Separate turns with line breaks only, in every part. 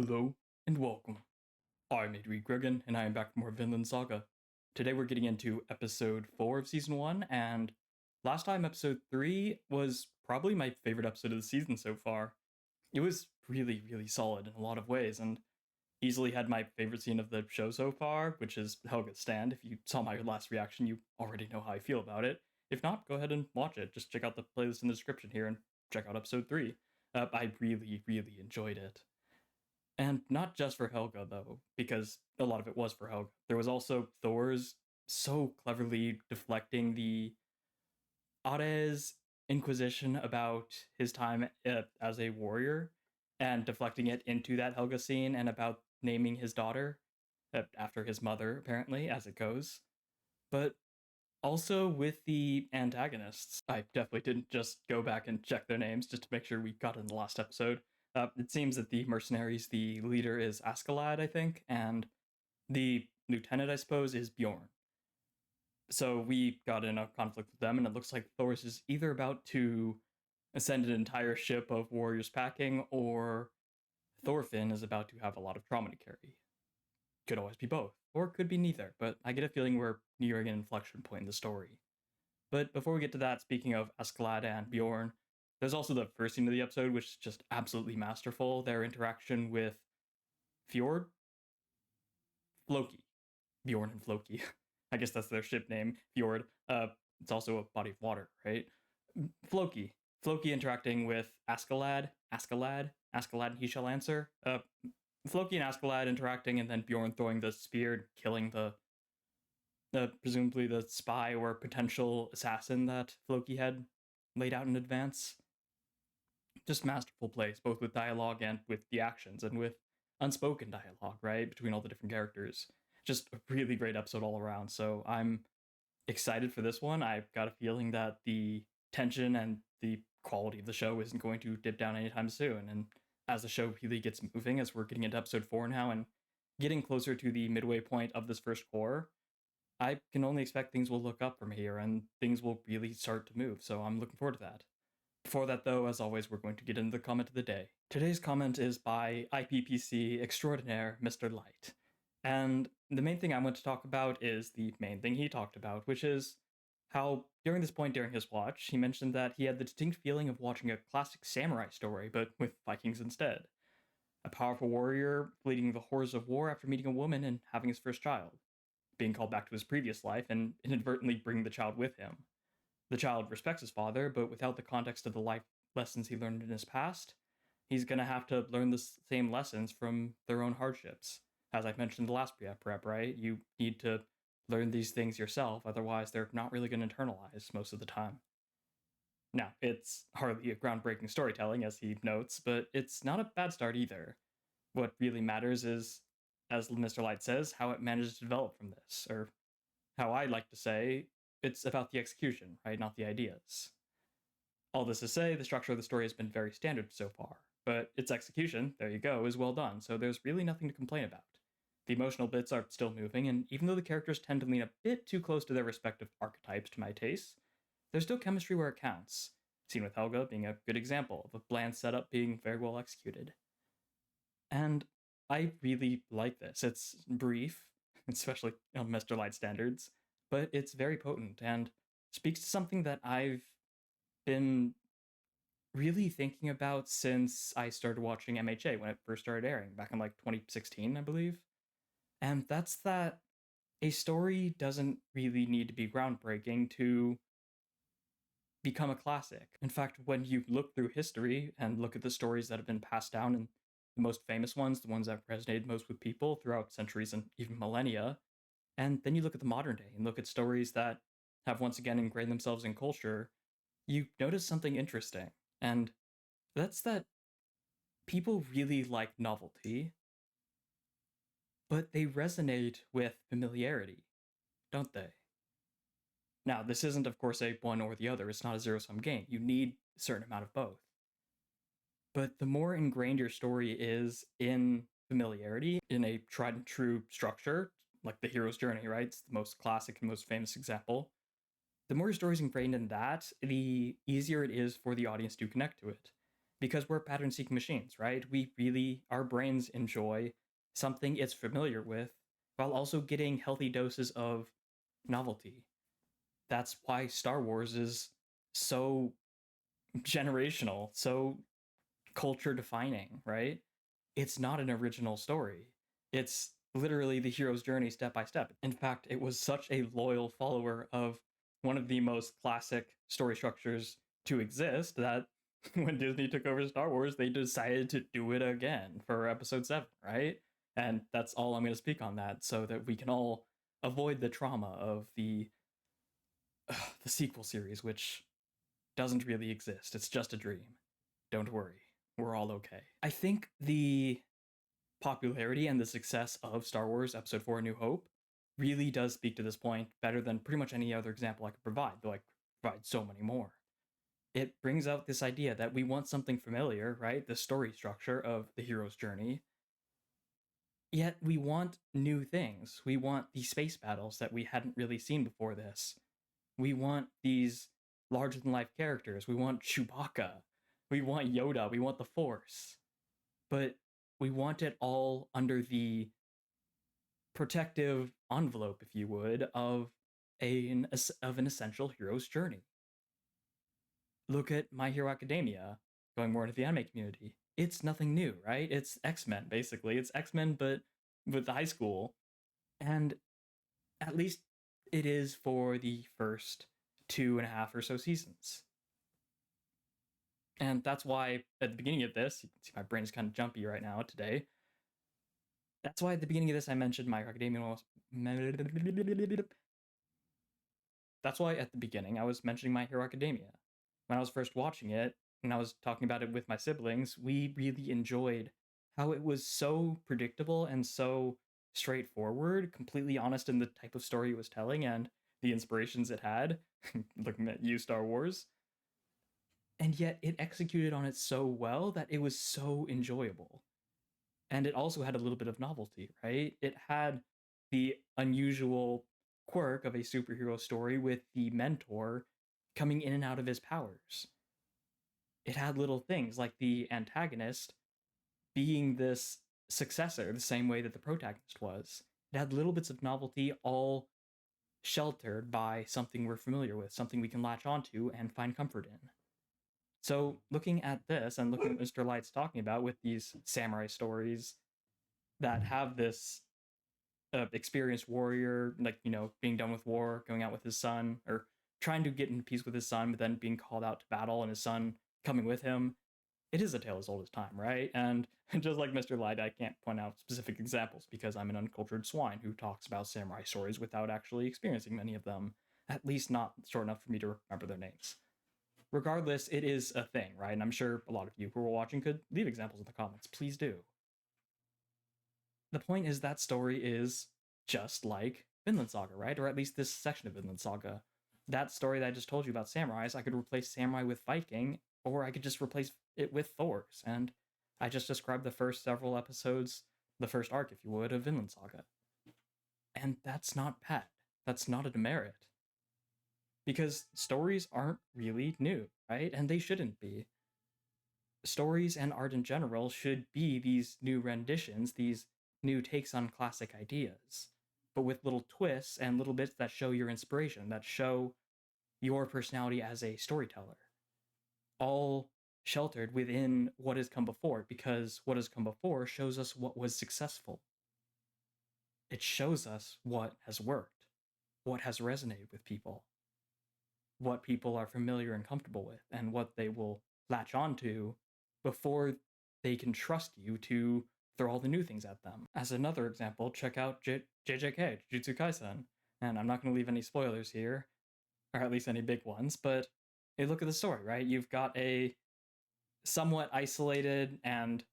Hello and welcome. I'm Adri Gregan and I am back for more Vinland Saga. Today we're getting into episode 4 of season 1, and last time episode 3 was probably my favorite episode of the season so far. It was really, really solid in a lot of ways and easily had my favorite scene of the show so far, which is Helga's stand. If you saw my last reaction, you already know how I feel about it. If not, go ahead and watch it. Just check out the playlist in the description here and check out episode 3. I really, really enjoyed it. And not just for Helga, though, because a lot of it was for Helga. There was also Thor's so cleverly deflecting the Ares inquisition about his time as a warrior and deflecting it into that Helga scene and about naming his daughter after his mother, apparently, as it goes. But also with the antagonists, I definitely didn't just go back and check their names just to make sure we got in the last episode. It seems that the mercenaries, the leader is Askeladd, I think, and the lieutenant, I suppose, is Bjorn. So we got in a conflict with them, and it looks like Thor's is either about to send an entire ship of warriors packing, or Thorfinn is about to have a lot of trauma to carry. Could always be both, or it could be neither, but I get a feeling we're nearing an inflection point in the story. But before we get to that, speaking of Askeladd and Bjorn, there's also the first scene of the episode, which is just absolutely masterful. Their interaction with Fjord? Floki. Bjorn and Floki. I guess that's their ship name, Fjord. It's also a body of water, right? Floki. Floki interacting with Askeladd. Askeladd, and he shall answer. Floki and Askeladd interacting, and then Bjorn throwing the spear and killing the presumably the spy or potential assassin that Floki had laid out in advance. Just masterful plays, both with dialogue and with the actions, and with unspoken dialogue, right, between all the different characters. Just a really great episode all around, so I'm excited for this one. I've got a feeling that the tension and the quality of the show isn't going to dip down anytime soon, and as the show really gets moving, as we're getting into episode 4 now, and getting closer to the midway point of this first core, I can only expect things will look up from here, and things will really start to move, so I'm looking forward to that. Before that, though, as always, we're going to get into the comment of the day. Today's comment is by IPPC extraordinaire Mr. Light. And the main thing I want to talk about is the main thing he talked about, which is how, during this point during his watch, he mentioned that he had the distinct feeling of watching a classic samurai story, but with Vikings instead. A powerful warrior fleeing the horrors of war after meeting a woman and having his first child, being called back to his previous life and inadvertently bringing the child with him. The child respects his father, but without the context of the life lessons he learned in his past, he's going to have to learn the same lessons from their own hardships. As I've mentioned in the last prep, right? You need to learn these things yourself, otherwise they're not really going to internalize most of the time. Now, it's hardly a groundbreaking storytelling, as he notes, but it's not a bad start either. What really matters is, as Mr. Light says, how it manages to develop from this, or how I like to say, it's about the execution, right, not the ideas. All this to say, the structure of the story has been very standard so far, but its execution, there you go, is well done, so there's really nothing to complain about. The emotional bits are still moving, and even though the characters tend to lean a bit too close to their respective archetypes to my taste, there's still chemistry where it counts. Scene with Helga being a good example of a bland setup being very well executed. And I really like this. It's brief, especially on Mr. Light standards, but it's very potent and speaks to something that I've been really thinking about since I started watching MHA when it first started airing, back in like 2016, I believe. And that's that a story doesn't really need to be groundbreaking to become a classic. In fact, when you look through history and look at the stories that have been passed down, and the most famous ones, the ones that resonated most with people throughout centuries and even millennia, and then you look at the modern day and look at stories that have once again ingrained themselves in culture, you notice something interesting. And that's that people really like novelty, but they resonate with familiarity, don't they? Now, this isn't, of course, a one or the other. It's not a zero-sum game. You need a certain amount of both. But the more ingrained your story is in familiarity, in a tried and true structure, like the hero's journey, right? It's the most classic and most famous example. The more your story's ingrained in that, the easier it is for the audience to connect to it. because we're pattern-seeking machines, right? Our brains enjoy something it's familiar with while also getting healthy doses of novelty. That's why Star Wars is so generational, so culture defining, right? It's not an original story. It's literally the hero's journey step by step. In fact, it was such a loyal follower of one of the most classic story structures to exist that when Disney took over Star Wars, they decided to do it again for episode 7, right? And that's all I'm going to speak on that so that we can all avoid the trauma of the sequel series, which doesn't really exist. It's just a dream. Don't worry. We're all okay. I think the popularity and the success of Star Wars Episode 4 A New Hope really does speak to this point better than pretty much any other example I could provide, though I could provide so many more. It brings out this idea that we want something familiar, right? The story structure of the hero's journey. Yet we want new things. We want these space battles that we hadn't really seen before this. We want these larger than life characters. We want Chewbacca. We want Yoda. We want the Force. But we want it all under the protective envelope, if you would, of an essential hero's journey. Look at My Hero Academia, going more into the anime community. It's nothing new, right? It's X-Men, basically. It's X-Men, but with high school. And at least it is for the first 2.5 or so seasons. And that's why at the beginning of this, you can see my brain is kind of jumpy right now today. That's why at the beginning of this I mentioned My Hero Academia was... That's why at the beginning I was mentioning My Hero Academia. When I was first watching it, and I was talking about it with my siblings, we really enjoyed how it was so predictable and so straightforward, completely honest in the type of story it was telling and the inspirations it had, looking at you, Star Wars. And yet it executed on it so well that it was so enjoyable. And it also had a little bit of novelty, right? It had the unusual quirk of a superhero story with the mentor coming in and out of his powers. It had little things like the antagonist being this successor the same way that the protagonist was. It had little bits of novelty, all sheltered by something we're familiar with, something we can latch onto and find comfort in. So looking at this and looking at Mr. Light's talking about with these samurai stories that have this experienced warrior, like, being done with war, going out with his son, or trying to get in peace with his son, but then being called out to battle and his son coming with him. It is a tale as old as time, right? And just like Mr. Light, I can't point out specific examples because I'm an uncultured swine who talks about samurai stories without actually experiencing many of them, at least not short enough for me to remember their names. Regardless, it is a thing, right? And I'm sure a lot of you who are watching could leave examples in the comments. Please do. The point is that story is just like Vinland Saga, right? Or at least this section of Vinland Saga. That story that I just told you about samurais, I could replace samurai with Viking, or I could just replace it with Thors. And I just described the first several episodes, the first arc, if you would, of Vinland Saga. And that's not bad. That's not a demerit. Because stories aren't really new, right? And they shouldn't be. Stories and art in general should be these new renditions, these new takes on classic ideas, but with little twists and little bits that show your inspiration, that show your personality as a storyteller. All sheltered within what has come before, because what has come before shows us what was successful. It shows us what has worked, what has resonated with people, what people are familiar and comfortable with, and what they will latch onto before they can trust you to throw all the new things at them. As another example, check out JJK, Jujutsu Kaisen. And I'm not going to leave any spoilers here, or at least any big ones, but hey, look at the story, right? You've got a somewhat isolated and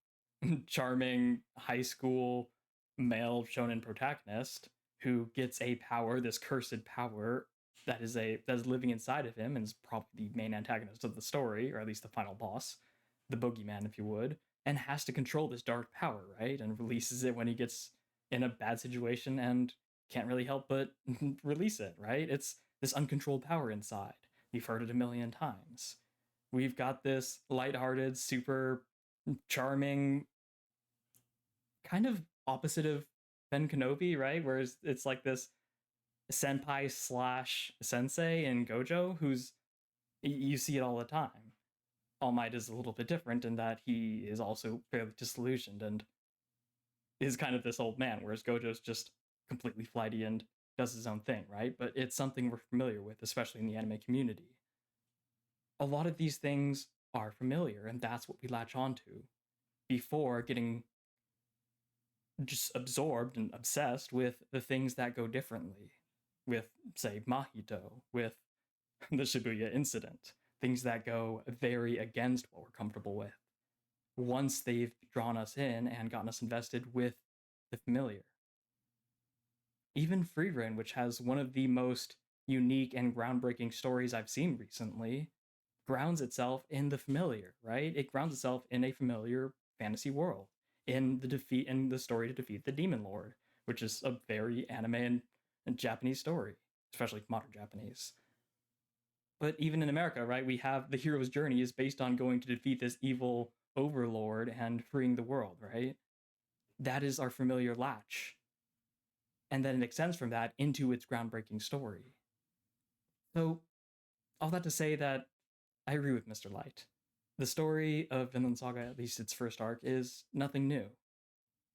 charming high school male shonen protagonist who gets a power, this cursed power that is living inside of him and is probably the main antagonist of the story, or at least the final boss, the boogeyman, if you would, and has to control this dark power, right? And releases it when he gets in a bad situation and can't really help but release it, right? It's this uncontrolled power inside. You've heard it a million times. we've got this lighthearted, super charming, kind of opposite of Ben Kenobi, right? Whereas it's like this senpai slash sensei in Gojo, who's you see it all the time. All Might is a little bit different in that he is also fairly disillusioned and is kind of this old man, whereas Gojo's just completely flighty and does his own thing, right? But it's something we're familiar with, especially in the anime community. A lot of these things are familiar, and that's what we latch onto before getting just absorbed and obsessed with the things that go differently. With, say, Mahito, with the Shibuya incident, things that go very against what we're comfortable with. Once they've drawn us in and gotten us invested with the familiar. Even Frieren, which has one of the most unique and groundbreaking stories I've seen recently, grounds itself in the familiar, right? It grounds itself in a familiar fantasy world, in the story to defeat the Demon Lord, which is a very anime and Japanese story, especially modern Japanese. But even in America, right, we have the hero's journey is based on going to defeat this evil overlord and freeing the world, right? That is our familiar latch. And then it extends from that into its groundbreaking story. So, all that to say that I agree with Mr. Light. The story of Vinland Saga, at least its first arc, is nothing new.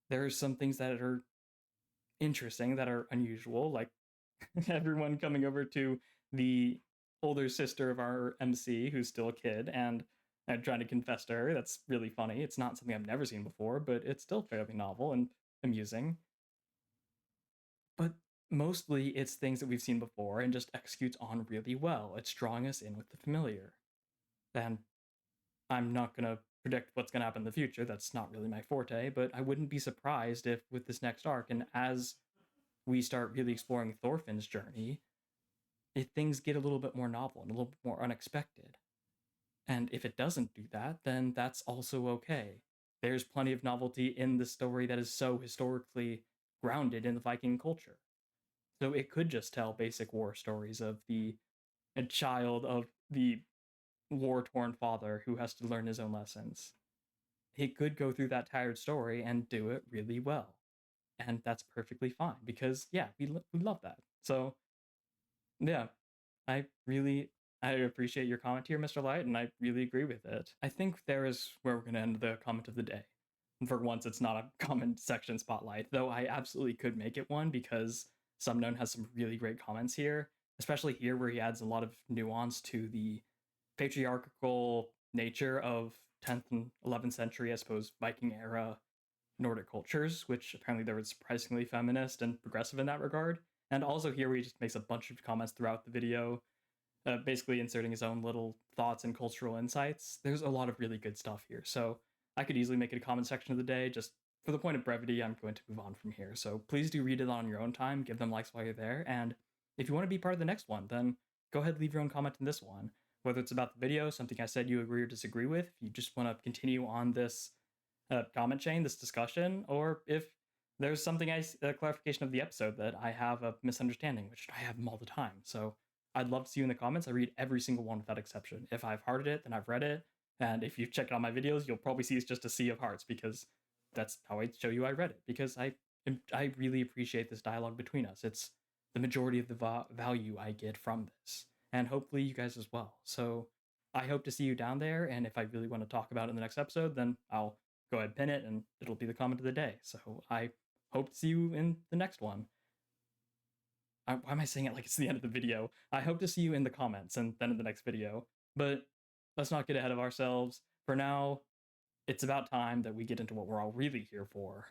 There are some things that are interesting, that are unusual, like everyone coming over to the older sister of our MC, who's still a kid, and trying to confess to her. That's really funny. It's not something I've never seen before, but it's still fairly novel and amusing. But mostly it's things that we've seen before and just executes on really well. It's drawing us in with the familiar. And I'm not going to predict what's going to happen in the future. That's not really my forte, but I wouldn't be surprised if with this next arc, and as we start really exploring Thorfinn's journey, if things get a little bit more novel and a little bit more unexpected. And if it doesn't do that, then that's also okay. There's plenty of novelty in the story that is so historically grounded in the Viking culture. So it could just tell basic war stories of a child of the war-torn father who has to learn his own lessons. He could go through that tired story and do it really well. And that's perfectly fine because, yeah, we love that. So, yeah, I really I appreciate your comment here, Mr. Light, and I really agree with it. I think there is where we're going to end the comment of the day. For once, it's not a comment section spotlight, though I absolutely could make it one because Sumknown has some really great comments here, especially here where he adds a lot of nuance to the patriarchal nature of 10th and 11th century, I suppose, Viking era Nordic cultures, which apparently they were surprisingly feminist and progressive in that regard. And also here where he just makes a bunch of comments throughout the video, basically inserting his own little thoughts and cultural insights. There's a lot of really good stuff here. So I could easily make it a comment section of the day. Just for the point of brevity, I'm going to move on from here. So please do read it on your own time. Give them likes while you're there. And if you want to be part of the next one, then go ahead and leave your own comment in this one. Whether it's about the video, something I said you agree or disagree with, if you just want to continue on this comment chain, this discussion, or if there's something a clarification of the episode that I have a misunderstanding, which I have them all the time. So I'd love to see you in the comments. I read every single one without exception. If I've hearted it, then I've read it. And if you check out my videos, you'll probably see it's just a sea of hearts because that's how I show you I read it. Because I really appreciate this dialogue between us. It's the majority of the value I get from this. And hopefully you guys as well. So I hope to see you down there. And if I really want to talk about it in the next episode, then I'll go ahead and pin it and it'll be the comment of the day. So I hope to see you in the next one. Why am I saying it like it's the end of the video? I hope to see you in the comments and then in the next video. But let's not get ahead of ourselves. For now, it's about time that we get into what we're all really here for.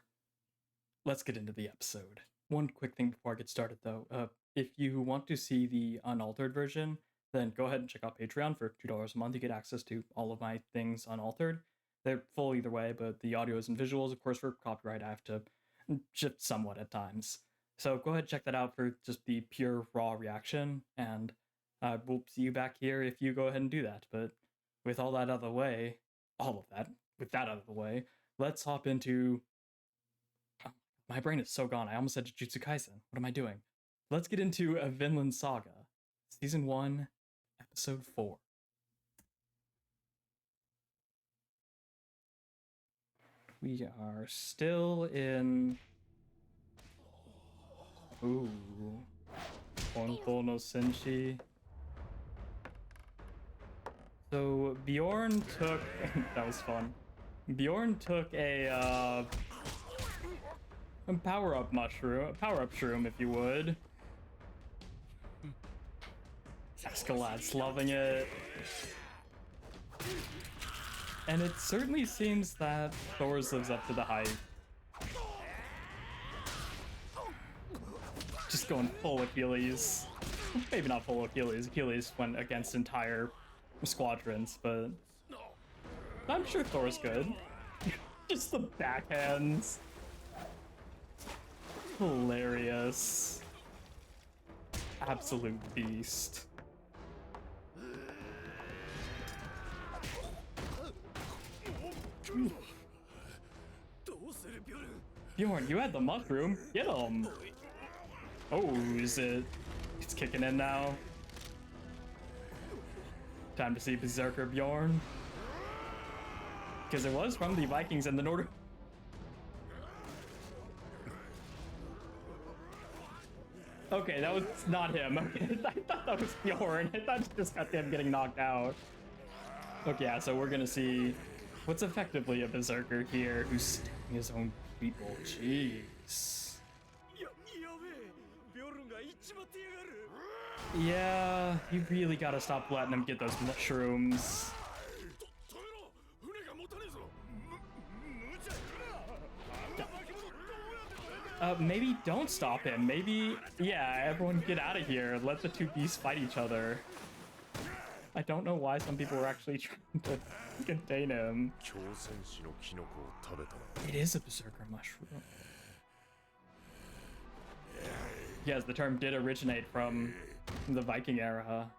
Let's get into the episode. One quick thing before I get started, though. If you want to see the unaltered version, then go ahead and check out Patreon for $2 a month. You get access to all of my things unaltered. They're full either way, but the audios and visuals, of course, for copyright, I have to shift somewhat at times. So go ahead and check that out for just the pure raw reaction, and we'll see you back here if you go ahead and do that. But with all that out of the way, let's hop into... My brain is so gone. I almost said Jujutsu Kaisen. What am I doing? Let's get into a Vinland Saga, Season 1, Episode 4. We are still in... Ooh. Honto no Senshi. So Bjorn took... that was fun. Bjorn took a power-up mushroom, power-up shroom, if you would. Escalad's loving it. And it certainly seems that Thor's lives up to the hype. Just going full Achilles. Maybe not full Achilles. Achilles went against entire squadrons, but I'm sure Thor's good. Just the backhands. Hilarious. Absolute beast. Bjorn, you had the mushroom. Get him. Oh, is it? It's kicking in now. Time to see Berserker Bjorn. Because it was from the Vikings and the Nordic. Okay, that was not him. Okay, I thought that was Bjorn. I thought it just got him getting knocked out. Okay, yeah, so we're gonna see what's effectively a Berserker here who's stinging his own people. Jeez. Yeah, you really gotta stop letting him get those mushrooms. Maybe don't stop him. Maybe, yeah, everyone get out of here. Let the two beasts fight each other. I don't know why some people were actually trying to contain him. It is a Berserker mushroom. Yes, the term did originate from the Viking era.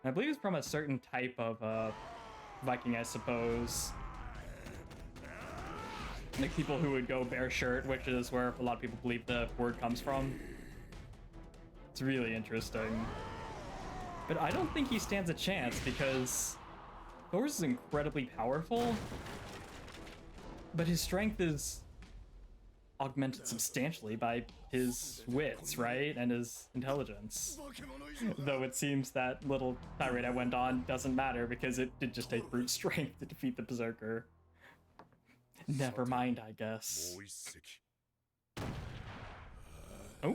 I believe it's from a certain type of Viking, I suppose. Like people who would go bare shirt, which is where a lot of people believe the word comes from. It's really interesting. But I don't think he stands a chance because Thor's is incredibly powerful, but his strength is augmented substantially by his wits, right? And his intelligence. Though it seems that little tirade I went on doesn't matter because it did just take brute strength to defeat the Berserker. Never mind, I guess. Oh.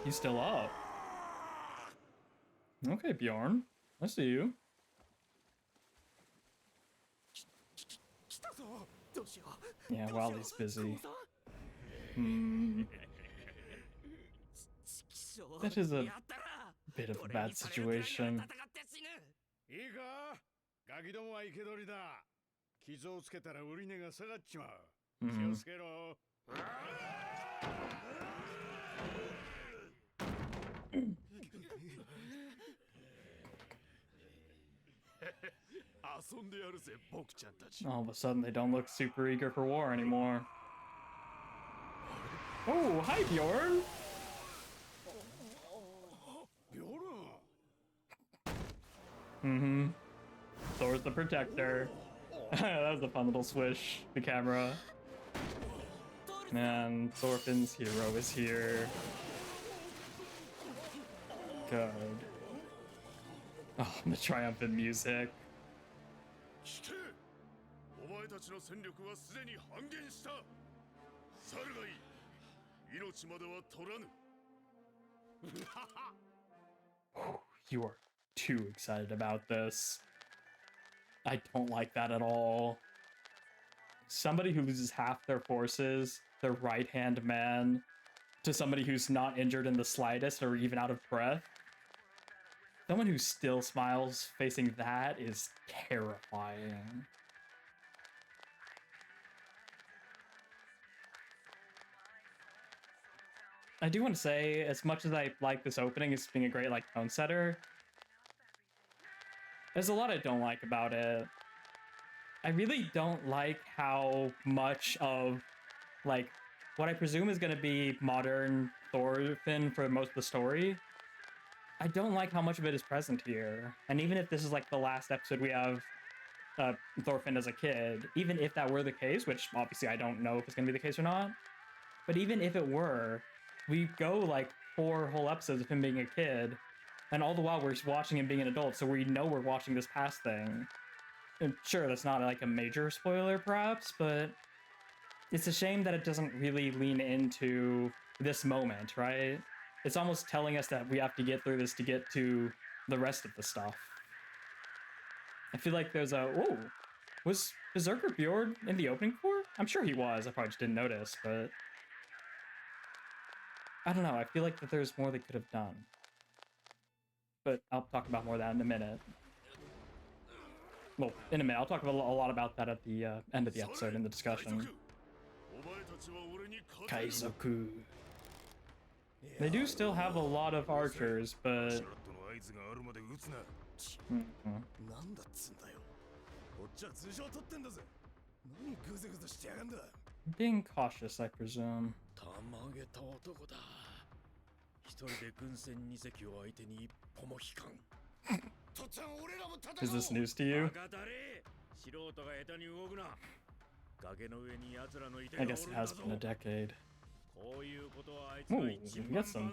He's still up. Okay, Bjorn. I see you. Yeah, while he's busy. That is a bit of a bad situation. All of a sudden, they don't look super eager for war anymore. Oh, hi, Bjorn! Thor's the protector. That was a fun little swish, the camera. And Thorfinn's hero is here. Good. Oh, the triumphant music. You are too excited about this. I don't like that at all. Somebody who loses half their forces, their right-hand man, to somebody who's not injured in the slightest or even out of breath. Someone who still smiles facing that is terrifying. I do want to say, as much as I like this opening as being a great tone setter, there's a lot I don't like about it. I really don't like how much of what I presume is going to be modern Thorfinn for most of the story. I don't like how much of it is present here. And even if this is the last episode we have Thorfinn as a kid, even if that were the case, which obviously I don't know if it's gonna be the case or not, but even if it were, we go like 4 whole episodes of him being a kid, and all the while we're watching him being an adult, so we know we're watching this past thing. And sure, that's not like a major spoiler, perhaps, but it's a shame that it doesn't really lean into this moment, right? It's almost telling us that we have to get through this to get to the rest of the stuff. I feel like there's a... Oh, was Berserker Bjord in the opening core? I'm sure he was. I probably just didn't notice, but... I don't know. I feel like that there's more they could have done. But I'll talk about more of that in a minute. Well, in a minute. I'll talk a lot about that at the end of the episode in the discussion. Kaizoku. They do still have a lot of archers, but... Being cautious, I presume. Is this news to you? I guess it has been a decade. Ooh, we got some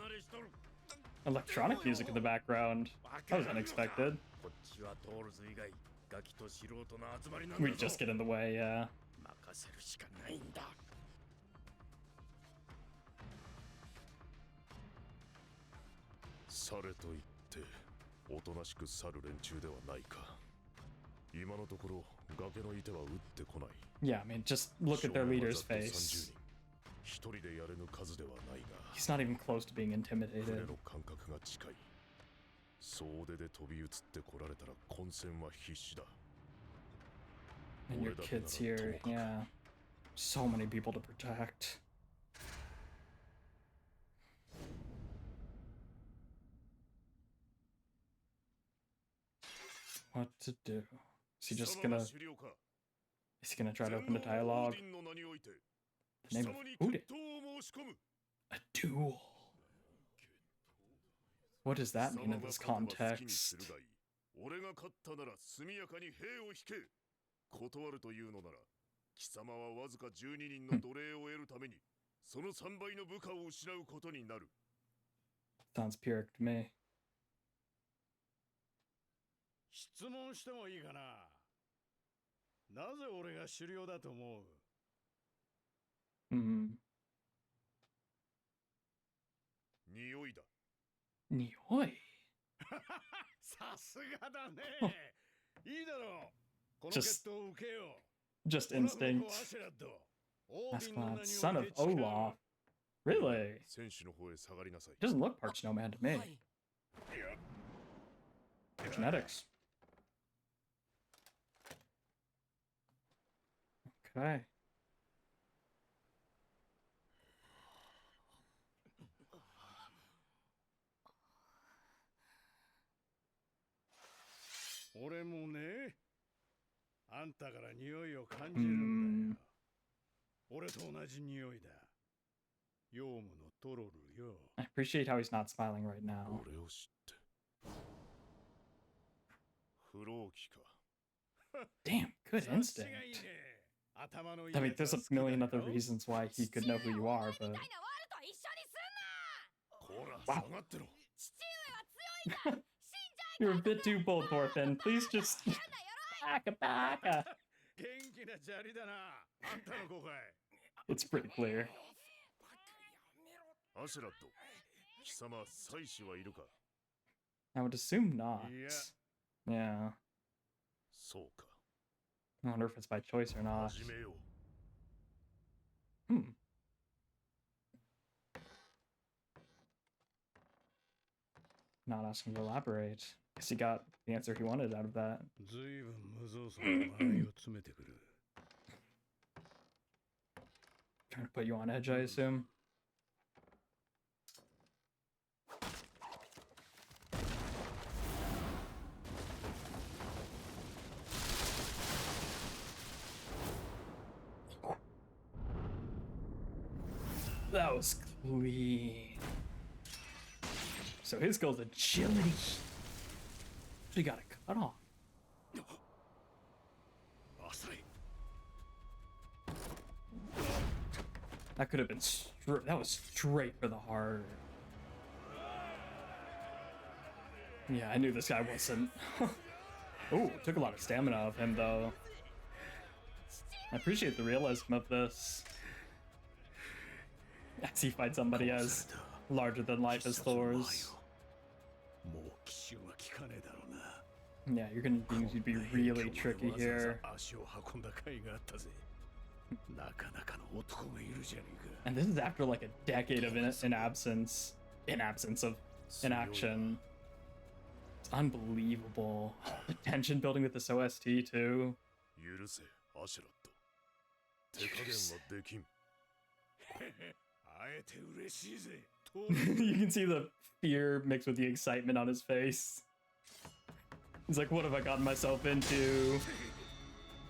electronic music in the background. That was unexpected. We just get in the way, yeah. Yeah, I mean, just look at their leader's face. He's not even close to being intimidated. And your kids here, yeah. So many people to protect. What to do? Is he just gonna... Is he gonna try to open the dialogue? The name of Ude. A duel. What does that mean in this context? Sounds Pyrrhic to me. Nioi. Just instinct. Masculine. Son of Olaf. Really? Doesn't look part snowman to me. Genetics. Okay. I appreciate how he's not smiling right now. Damn, good instinct. I mean, there's a million other reasons why he could know who you are, but... Wow. You're a bit too bold, Thorfinn. Please just... Baka. It's pretty clear. I would assume not. Yeah. I wonder if it's by choice or not. Not asking to elaborate. Guess he got the answer he wanted out of that. Trying to put you on edge, I assume. That was clean. So his goal's agility. He got a cut off. That could have been that was straight for the heart. Yeah, I knew this guy wasn't. Oh, took a lot of stamina of him though. I appreciate the realism of this. As he fights somebody as larger than life as Thor's. Yeah, you're gonna need to be really tricky here. And this is after like a decade of absence of inaction. It's unbelievable. The tension building with this OST too. You can see the fear mixed with the excitement on his face. He's like, what have I gotten myself into?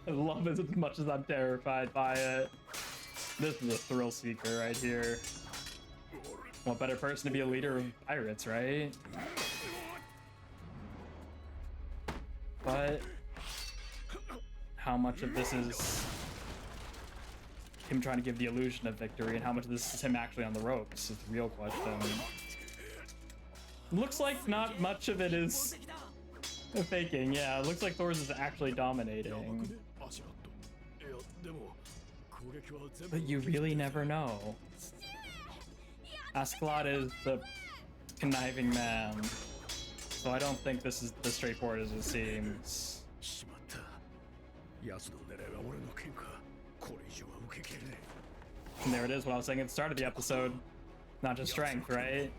I love it as much as I'm terrified by it. This is a thrill seeker right here. What better person to be a leader of pirates, right? But how much of this is him trying to give the illusion of victory, and how much of this is him actually on the ropes is the real question. Looks like not much of it is faking, yeah. It looks like Thor's is actually dominating. But you really never know. Askeladd is the conniving man, so I don't think this is as straightforward as it seems. And there it is, what I was saying at the start of the episode. Not just strength, right?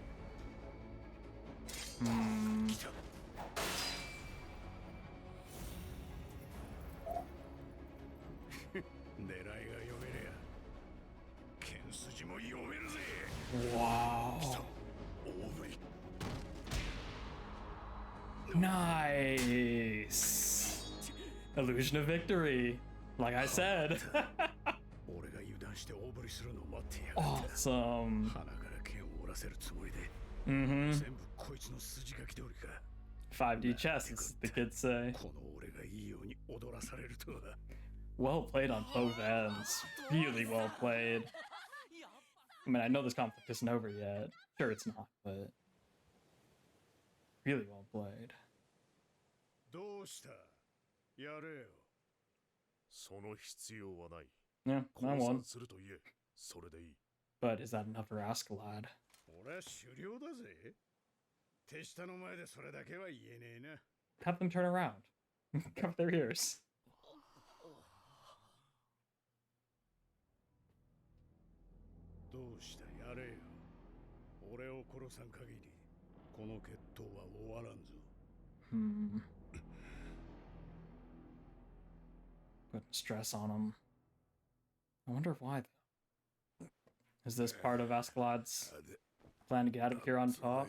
Wow. Nice. Illusion of victory. Like I said. Awesome. 5D chess, as the kids say. Well played on both ends. Really well played. I mean, I know this conflict isn't over yet. Sure, it's not, but really well played. Yeah, I won. But is that enough for Askeladd? Have them turn around. Cover their ears. Putting stress on him. I wonder why, though. Is this part of Askeladd's plan to get out of here on top?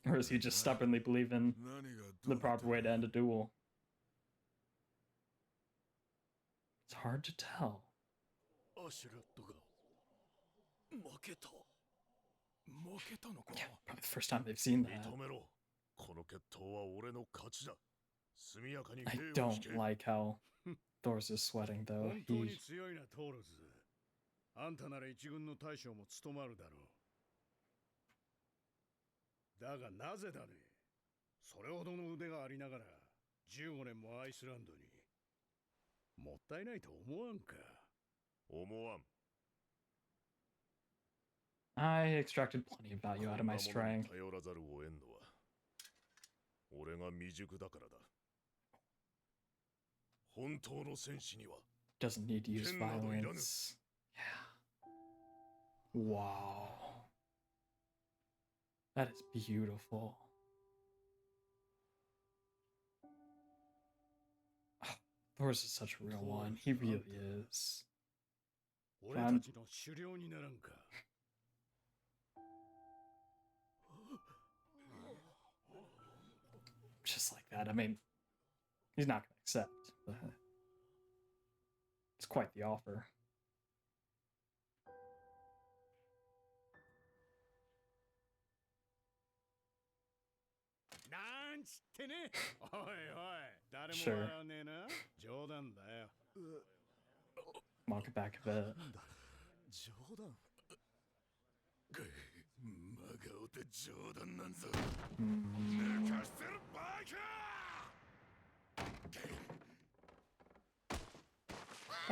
Or is he just stubbornly believing the proper way to end a duel? It's hard to tell. Yeah, probably the first time they've seen that. I don't like how Thor's is sweating, though. I extracted plenty of value out of my strength. Doesn't need to use violence. Yeah. Wow. That is beautiful. Oh, Thor's is such a real one. He really is. Just like that. I mean, he's not going to accept. But it's quite the offer. Sure. walking back a bit.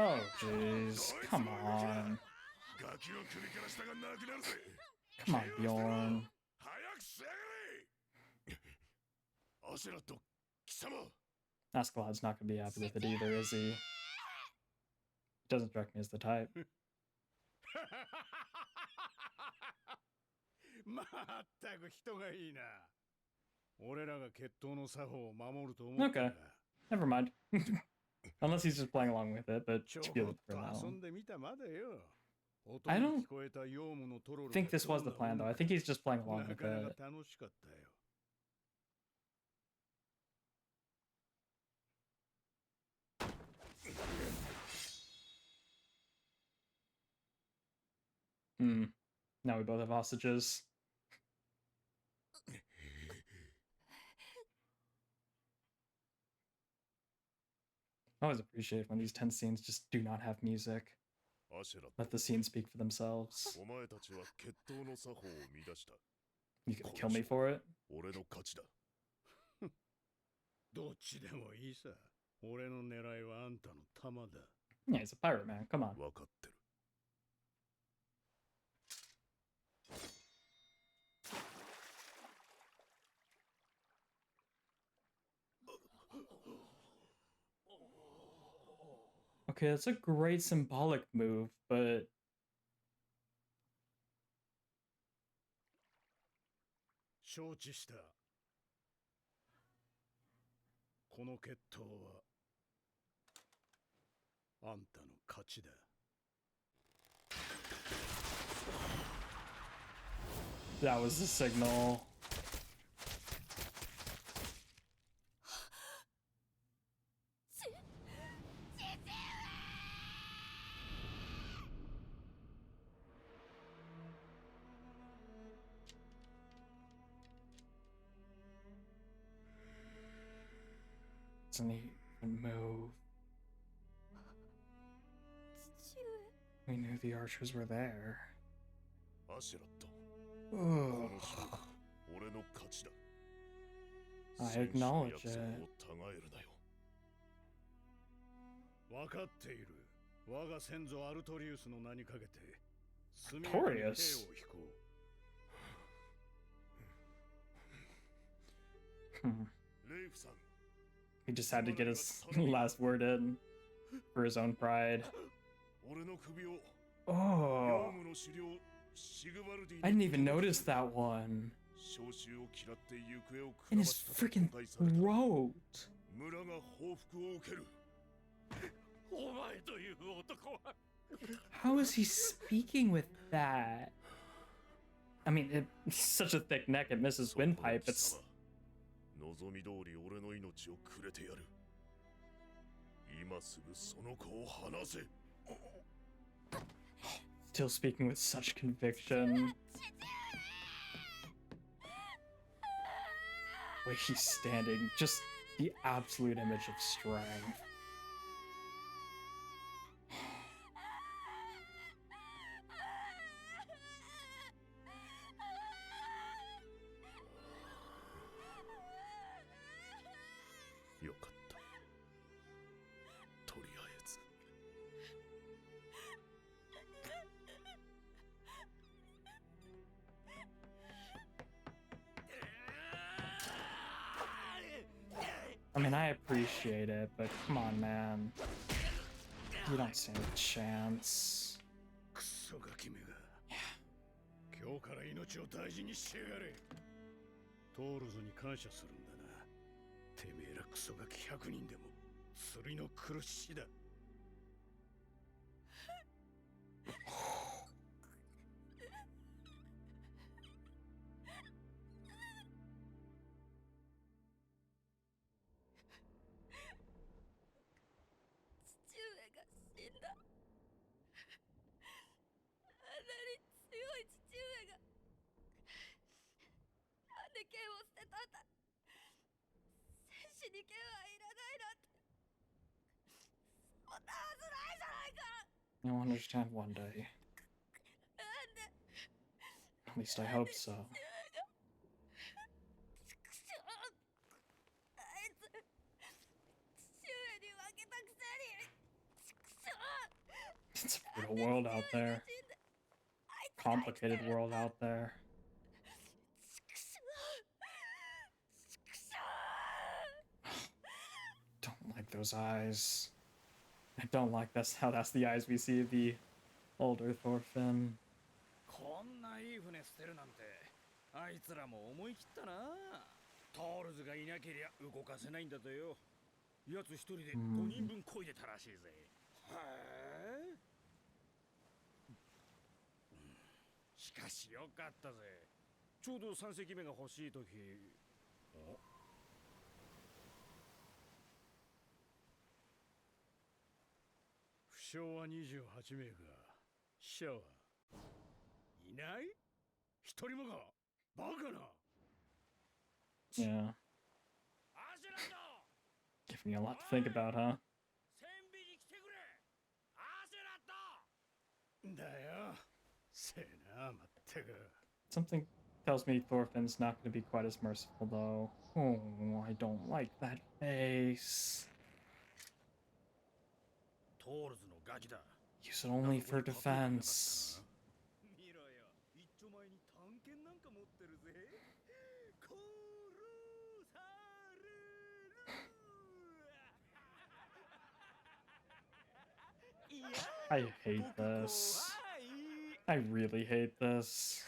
Oh, jeez. Come on. Come on, Bjorn. Askeladd's not gonna be happy with it either, is he? Doesn't strike me as the type. Okay, never mind. Unless he's just playing along with it, but feel it for now. I don't think this was the plan, though. I think he's just playing along with it. Now we both have hostages. I always appreciate when these tense scenes just do not have music. Let the scenes speak for themselves. You gonna kill me for it? Yeah, he's a pirate, man. Come on. Okay, that's a great symbolic move, but... That was the signal. Doesn't even move. We knew the archers were there. Ugh. I acknowledge it. Artorius? He just had to get his last word in for his own pride. Oh, I didn't even notice that one. In his freaking throat. How is he speaking with that? I mean, it's such a thick neck, it misses windpipe. It's... Still speaking with such conviction. The way he's standing, just the absolute image of strength. I mean, I appreciate it, but come on, man. You don't stand a chance. You'll understand one day. At least I hope so. It's a brutal world out there. Complicated world out there. Don't like those eyes. I don't like how that's the eyes we see of the older Thorfinn.
こんないい船捨てるなんてあいつらも思い切ったな。トールズがいなけりゃ動かせないんだとよ。やつ一人で5人分漕いでたらしいぜ。へえ。しかしよかったぜ。ちょうど3隻目が欲しいとき。負傷は28名が、死者はいない？一人もがバカな。
Yeah. Giving you a lot to think about, huh?
だよ。せえな、まったく。
Something tells me Thorfinn's not going to be quite as merciful, though. Oh, I don't like that face. Use it only for defense. I hate this. I really hate this.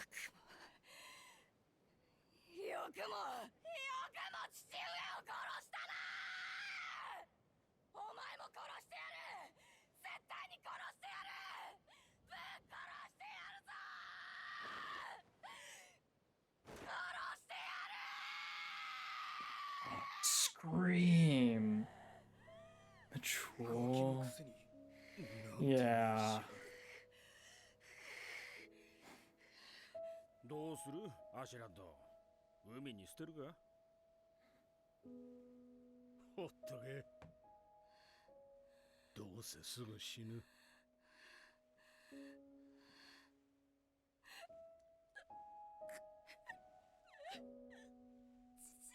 Scream. Mature. Yeah.
どうするアシュラッド。海に捨てるか？ほっとけ。どうせすぐ死ぬ。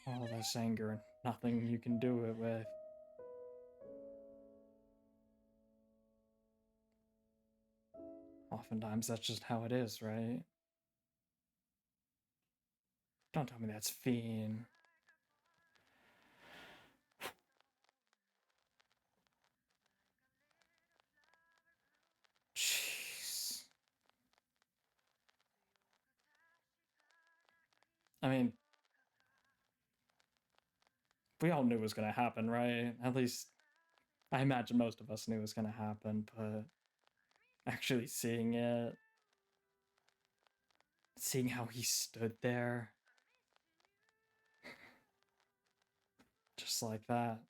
All this anger, nothing you can do it with. Oftentimes that's just how it is, right? Don't tell me that's Fiend. Jeez. I mean, we all knew it was going to happen, right? At least, I imagine most of us knew it was going to happen, but actually seeing it, seeing how he stood there, just like that.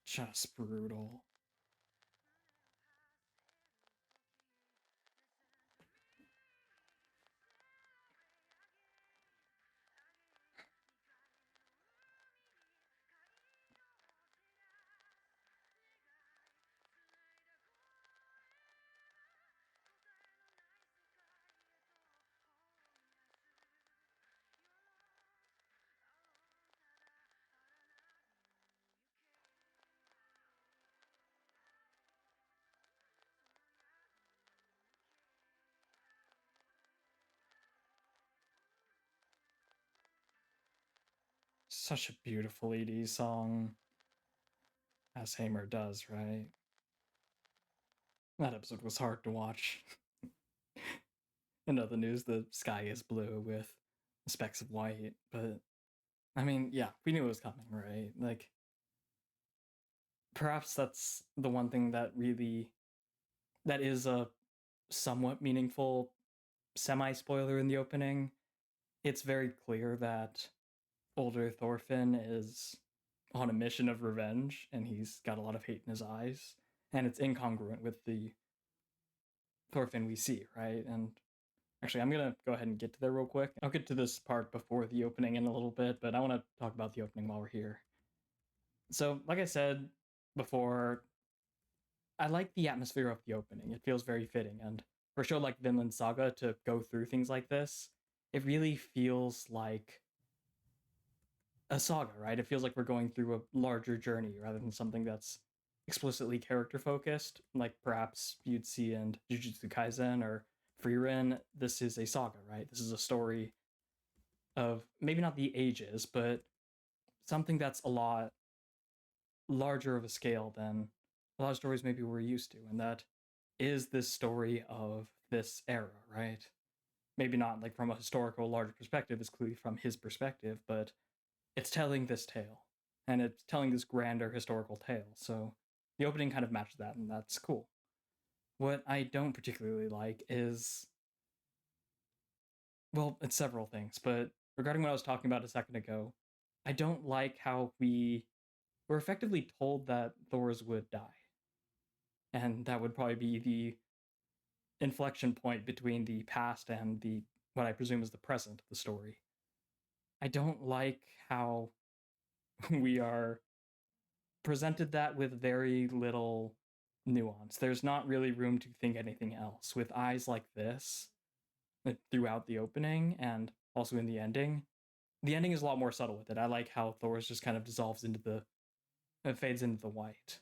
Just brutal. Such a beautiful ED song, as Hamer does, right? That episode was hard to watch. In other news, the sky is blue with specks of white, but I mean, yeah, we knew it was coming, right? Like, perhaps that's the one thing that is a somewhat meaningful semi-spoiler in the opening. It's very clear that older Thorfinn is on a mission of revenge, and he's got a lot of hate in his eyes, and it's incongruent with the Thorfinn we see, right? And actually, I'm gonna go ahead and get to there real quick. I'll get to this part before the opening in a little bit, but I want to talk about the opening while we're here. So, like I said before, I like the atmosphere of the opening. It feels very fitting, and for a show like Vinland Saga to go through things like this, it really feels like a saga, right? It feels like we're going through a larger journey rather than something that's explicitly character focused, like perhaps you'd see in Jujutsu Kaisen or Frieren. This is a saga, right? This is a story of maybe not the ages, but something that's a lot larger of a scale than a lot of stories maybe we're used to, and that is this story of this era, right? Maybe not like from a historical larger perspective, it's clearly from his perspective, but it's telling this tale, and it's telling this grander historical tale. So the opening kind of matches that, and that's cool. What I don't particularly like is, well, it's several things, but regarding what I was talking about a second ago, I don't like how we were effectively told that Thors would die. And that would probably be the inflection point between the past and the what I presume is the present of the story. I don't like how we are presented that with very little nuance. There's not really room to think anything else. With eyes like this, throughout the opening and also in the ending is a lot more subtle with it. I like how Thor's just kind of dissolves into the, it fades into the white.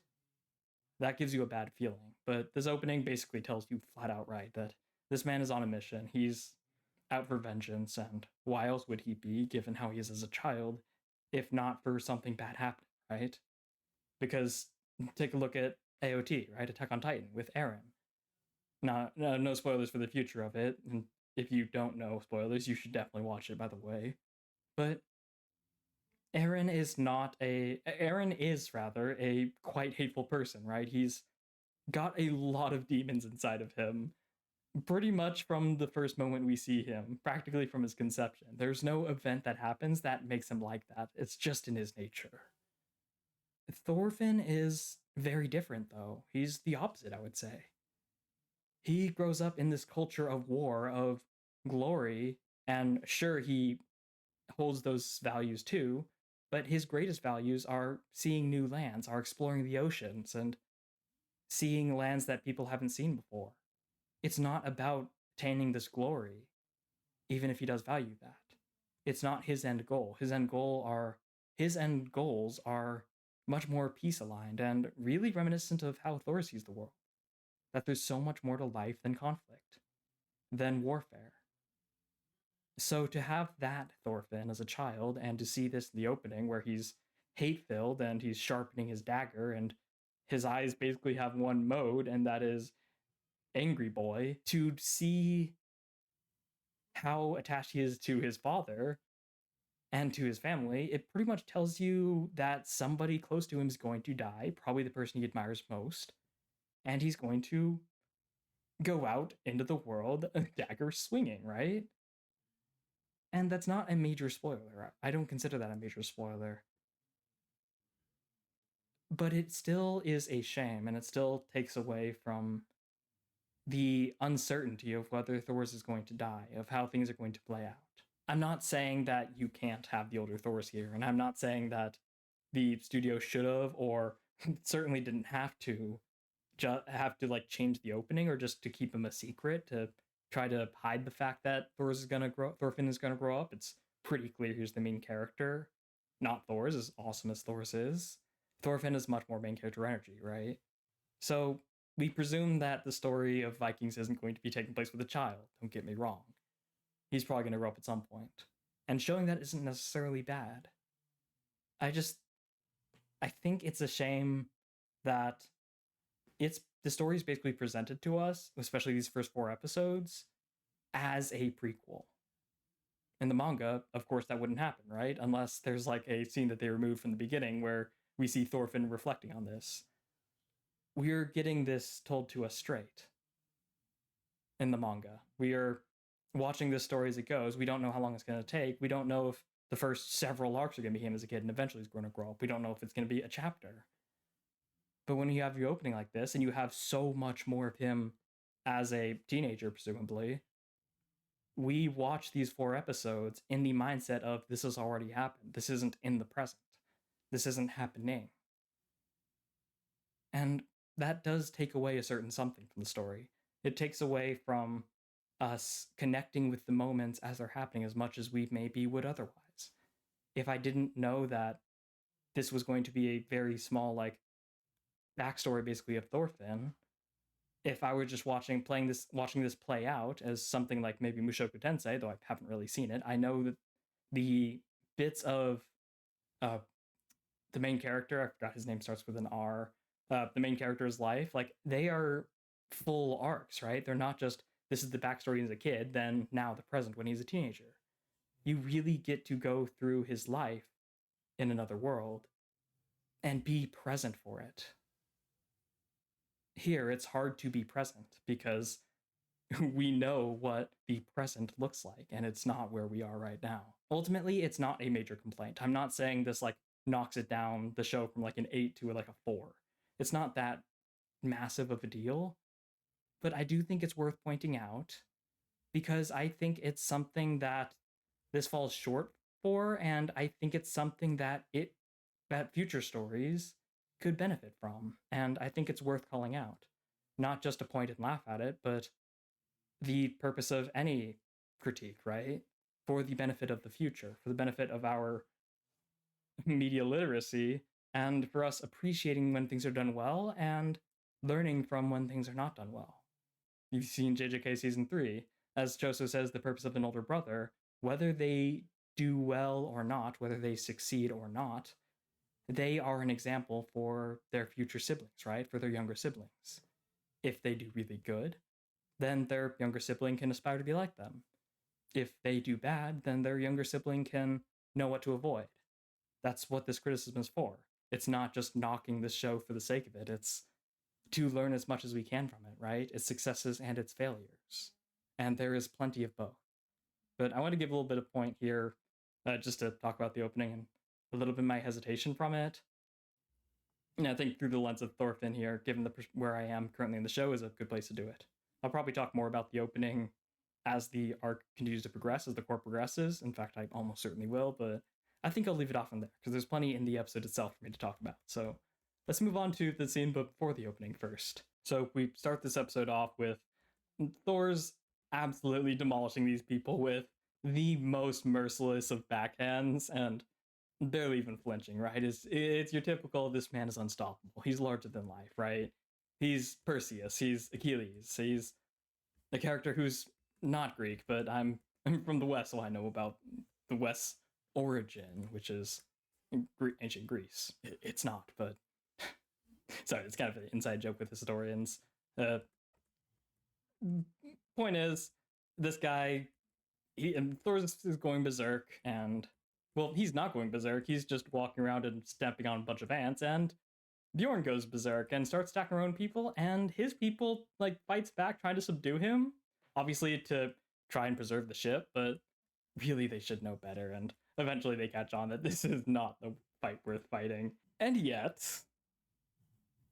That gives you a bad feeling. But this opening basically tells you flat out right that this man is on a mission. He's out for vengeance, and why else would he be, given how he is as a child, if not for something bad happening, right? Because take a look at AOT, right? Attack on Titan with Eren. No spoilers for the future of it. And if you don't know spoilers, you should definitely watch it, by the way. But Eren is rather a quite hateful person, right? He's got a lot of demons inside of him, pretty much from the first moment we see him, practically from his conception. There's no event that happens that makes him like that. It's just in his nature. Thorfinn is very different, though. He's the opposite, I would say. He grows up in this culture of war, of glory, and sure, he holds those values too, but his greatest values are seeing new lands, are exploring the oceans, and seeing lands that people haven't seen before. It's not about attaining this glory, even if he does value that. It's not his end goal. His end goals are much more peace aligned and really reminiscent of how Thor sees the world. That there's so much more to life than conflict, than warfare. So to have that Thorfinn as a child and to see this in the opening where he's hate filled and he's sharpening his dagger and his eyes basically have one mode, and that is angry boy, to see how attached he is to his father and to his family, it pretty much tells you that somebody close to him is going to die, probably the person he admires most, and he's going to go out into the world dagger swinging, right? And that's not a major spoiler. I don't consider that a major spoiler. But it still is a shame, and it still takes away from the uncertainty of whether Thors is going to die, of how things are going to play out. I'm not saying that you can't have the older Thors here, and I'm not saying that the studio should have or certainly didn't have to like change the opening or just to keep him a secret to try to hide the fact that Thorfinn is gonna grow up. It's pretty clear he's the main character, not Thor's, as awesome as Thor's is. Thorfinn is much more main character energy, right? So we presume that the story of Vikings isn't going to be taking place with a child. Don't get me wrong. He's probably going to grow up at some point. And showing that isn't necessarily bad. I think it's a shame that the story is basically presented to us, especially these first 4 episodes, as a prequel. In the manga, of course, that wouldn't happen, right? Unless there's like a scene that they removed from the beginning where we see Thorfinn reflecting on this. We're getting this told to us straight in the manga. We are watching this story as it goes. We don't know how long it's going to take. We don't know if the first several arcs are going to be him as a kid and eventually he's going to grow up. We don't know if it's going to be a chapter. But when you have your opening like this and you have so much more of him as a teenager, presumably, we watch these 4 episodes in the mindset of this has already happened. This isn't in the present. This isn't happening. And that does take away a certain something from the story. It takes away from us connecting with the moments as they're happening as much as we maybe would otherwise. If I didn't know that this was going to be a very small, like, backstory basically of Thorfinn, if I were just watching this play out as something like maybe Mushoku Tensei, though I haven't really seen it, I know that the bits of uh, the main character, I forgot his name starts with an R, the main character's life, like, they are full arcs, right? They're not just, this is the backstory as a kid, then now the present when he's a teenager. You really get to go through his life in another world and be present for it. Here, it's hard to be present because we know what the present looks like, and it's not where we are right now. Ultimately, it's not a major complaint. I'm not saying this, like, knocks it down, the show, from like an 8 to like a 4. It's not that massive of a deal, but I do think it's worth pointing out because I think it's something that this falls short for, and I think it's something that future stories could benefit from, and I think it's worth calling out. Not just to point and laugh at it, but the purpose of any critique, right? For the benefit of the future, for the benefit of our media literacy, and for us appreciating when things are done well and learning from when things are not done well. You've seen JJK Season 3. As Choso says, the purpose of an older brother, whether they do well or not, whether they succeed or not, they are an example for their future siblings, right? For their younger siblings. If they do really good, then their younger sibling can aspire to be like them. If they do bad, then their younger sibling can know what to avoid. That's what this criticism is for. It's not just knocking the show for the sake of it. It's to learn as much as we can from it, right? Its successes and its failures. And there is plenty of both. But I want to give a little bit of point here, just to talk about the opening and a little bit of my hesitation from it. And I think through the lens of Thorfinn here, given where I am currently in the show, is a good place to do it. I'll probably talk more about the opening as the arc continues to progress, as the core progresses. In fact, I almost certainly will, but I think I'll leave it off in there, because there's plenty in the episode itself for me to talk about. So let's move on to the scene before the opening first. So we start this episode off with Thor's absolutely demolishing these people with the most merciless of backhands, and barely even flinching, right? It's your typical, this man is unstoppable. He's larger than life, right? He's Perseus, he's Achilles, he's a character who's not Greek, but I'm from the West, so I know about the West's origin, which is ancient Greece. It's not, but sorry, it's kind of an inside joke with historians. Point is, this guy, Thor is going berserk, and, well, he's not going berserk. He's just walking around and stamping on a bunch of ants, and Bjorn goes berserk and starts attacking her own people, and his people, like, fights back, trying to subdue him, obviously to try and preserve the ship, but really they should know better, and eventually they catch on that this is not the fight worth fighting. And yet,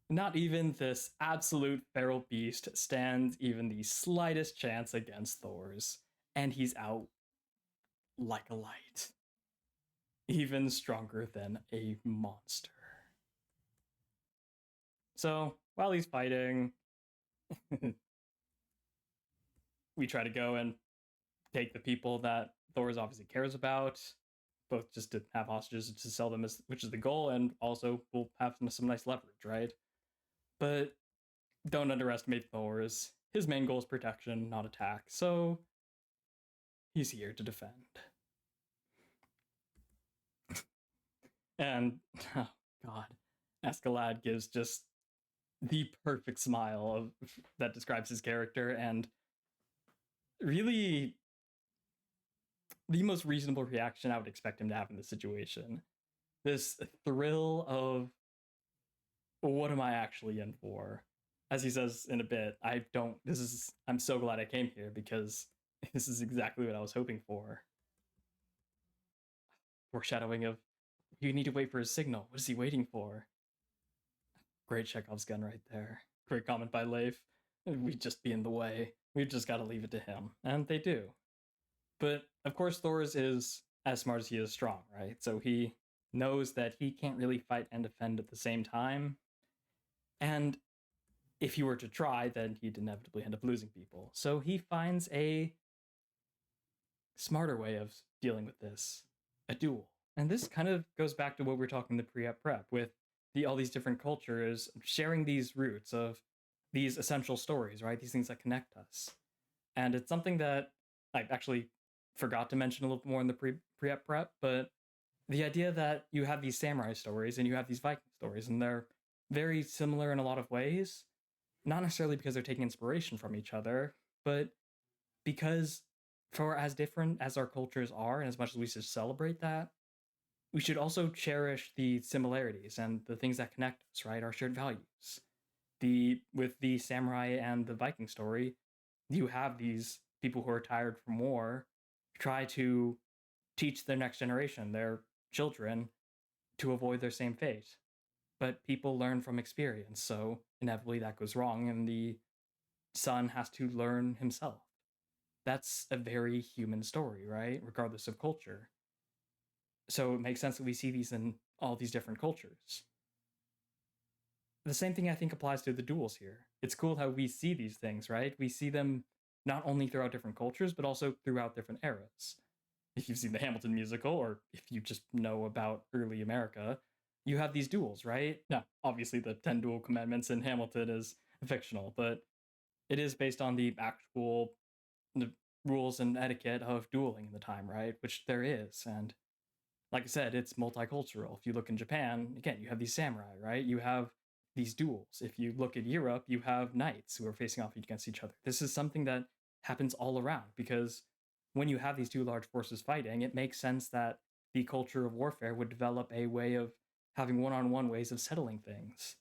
not even this absolute feral beast stands even the slightest chance against Thor's, and he's out like a light. Even stronger than a monster. So, while he's fighting, we try to go and take the people that Thor's obviously cares about, both just to have hostages to sell them, which is the goal, and also we'll have some nice leverage, right? But don't underestimate Thor's. His main goal is protection, not attack, so he's here to defend. And, oh god, Askeladd gives just the perfect smile that describes his character, and really the most reasonable reaction I would expect him to have in this situation. This thrill of, what am I actually in for? As he says in a bit, I'm so glad I came here, because this is exactly what I was hoping for. Foreshadowing of, you need to wait for his signal. What is he waiting for? Great Chekhov's gun right there. Great comment by Leif. We'd just be in the way. We've just got to leave it to him. And they do. But, of course, Thor's is as smart as he is strong, right? So he knows that he can't really fight and defend at the same time. And if he were to try, then he'd inevitably end up losing people. So he finds a smarter way of dealing with this, a duel. And this kind of goes back to what we were talking the pre-ep prep with all these different cultures sharing these roots of these essential stories, right? These things that connect us. And it's something that I actually forgot to mention a little bit more in the pre-ep prep, but the idea that you have these samurai stories and you have these Viking stories, and they're very similar in a lot of ways, not necessarily because they're taking inspiration from each other, but because for as different as our cultures are, and as much as we should celebrate that, we should also cherish the similarities and the things that connect us, right? Our shared values. With the samurai and the Viking story, you have these people who are tired from war try to teach their next generation, their children, to avoid their same fate. But people learn from experience, so inevitably that goes wrong, and the son has to learn himself. That's a very human story, right? Regardless of culture. So it makes sense that we see these in all these different cultures. The same thing I think applies to the duels here. It's cool how we see these things, right? We see them not only throughout different cultures, but also throughout different eras. If you've seen the Hamilton musical, or if you just know about early America, you have these duels, right? Now, obviously, the 10 Duel Commandments in Hamilton is fictional, but it is based on the actual the rules and etiquette of dueling in the time, right? Which there is. And like I said, it's multicultural. If you look in Japan, again, you have these samurai, right? You have these duels. If you look at Europe, you have knights who are facing off against each other. This is something that happens all around because when you have these two large forces fighting, it makes sense that the culture of warfare would develop a way of having one-on-one ways of settling things.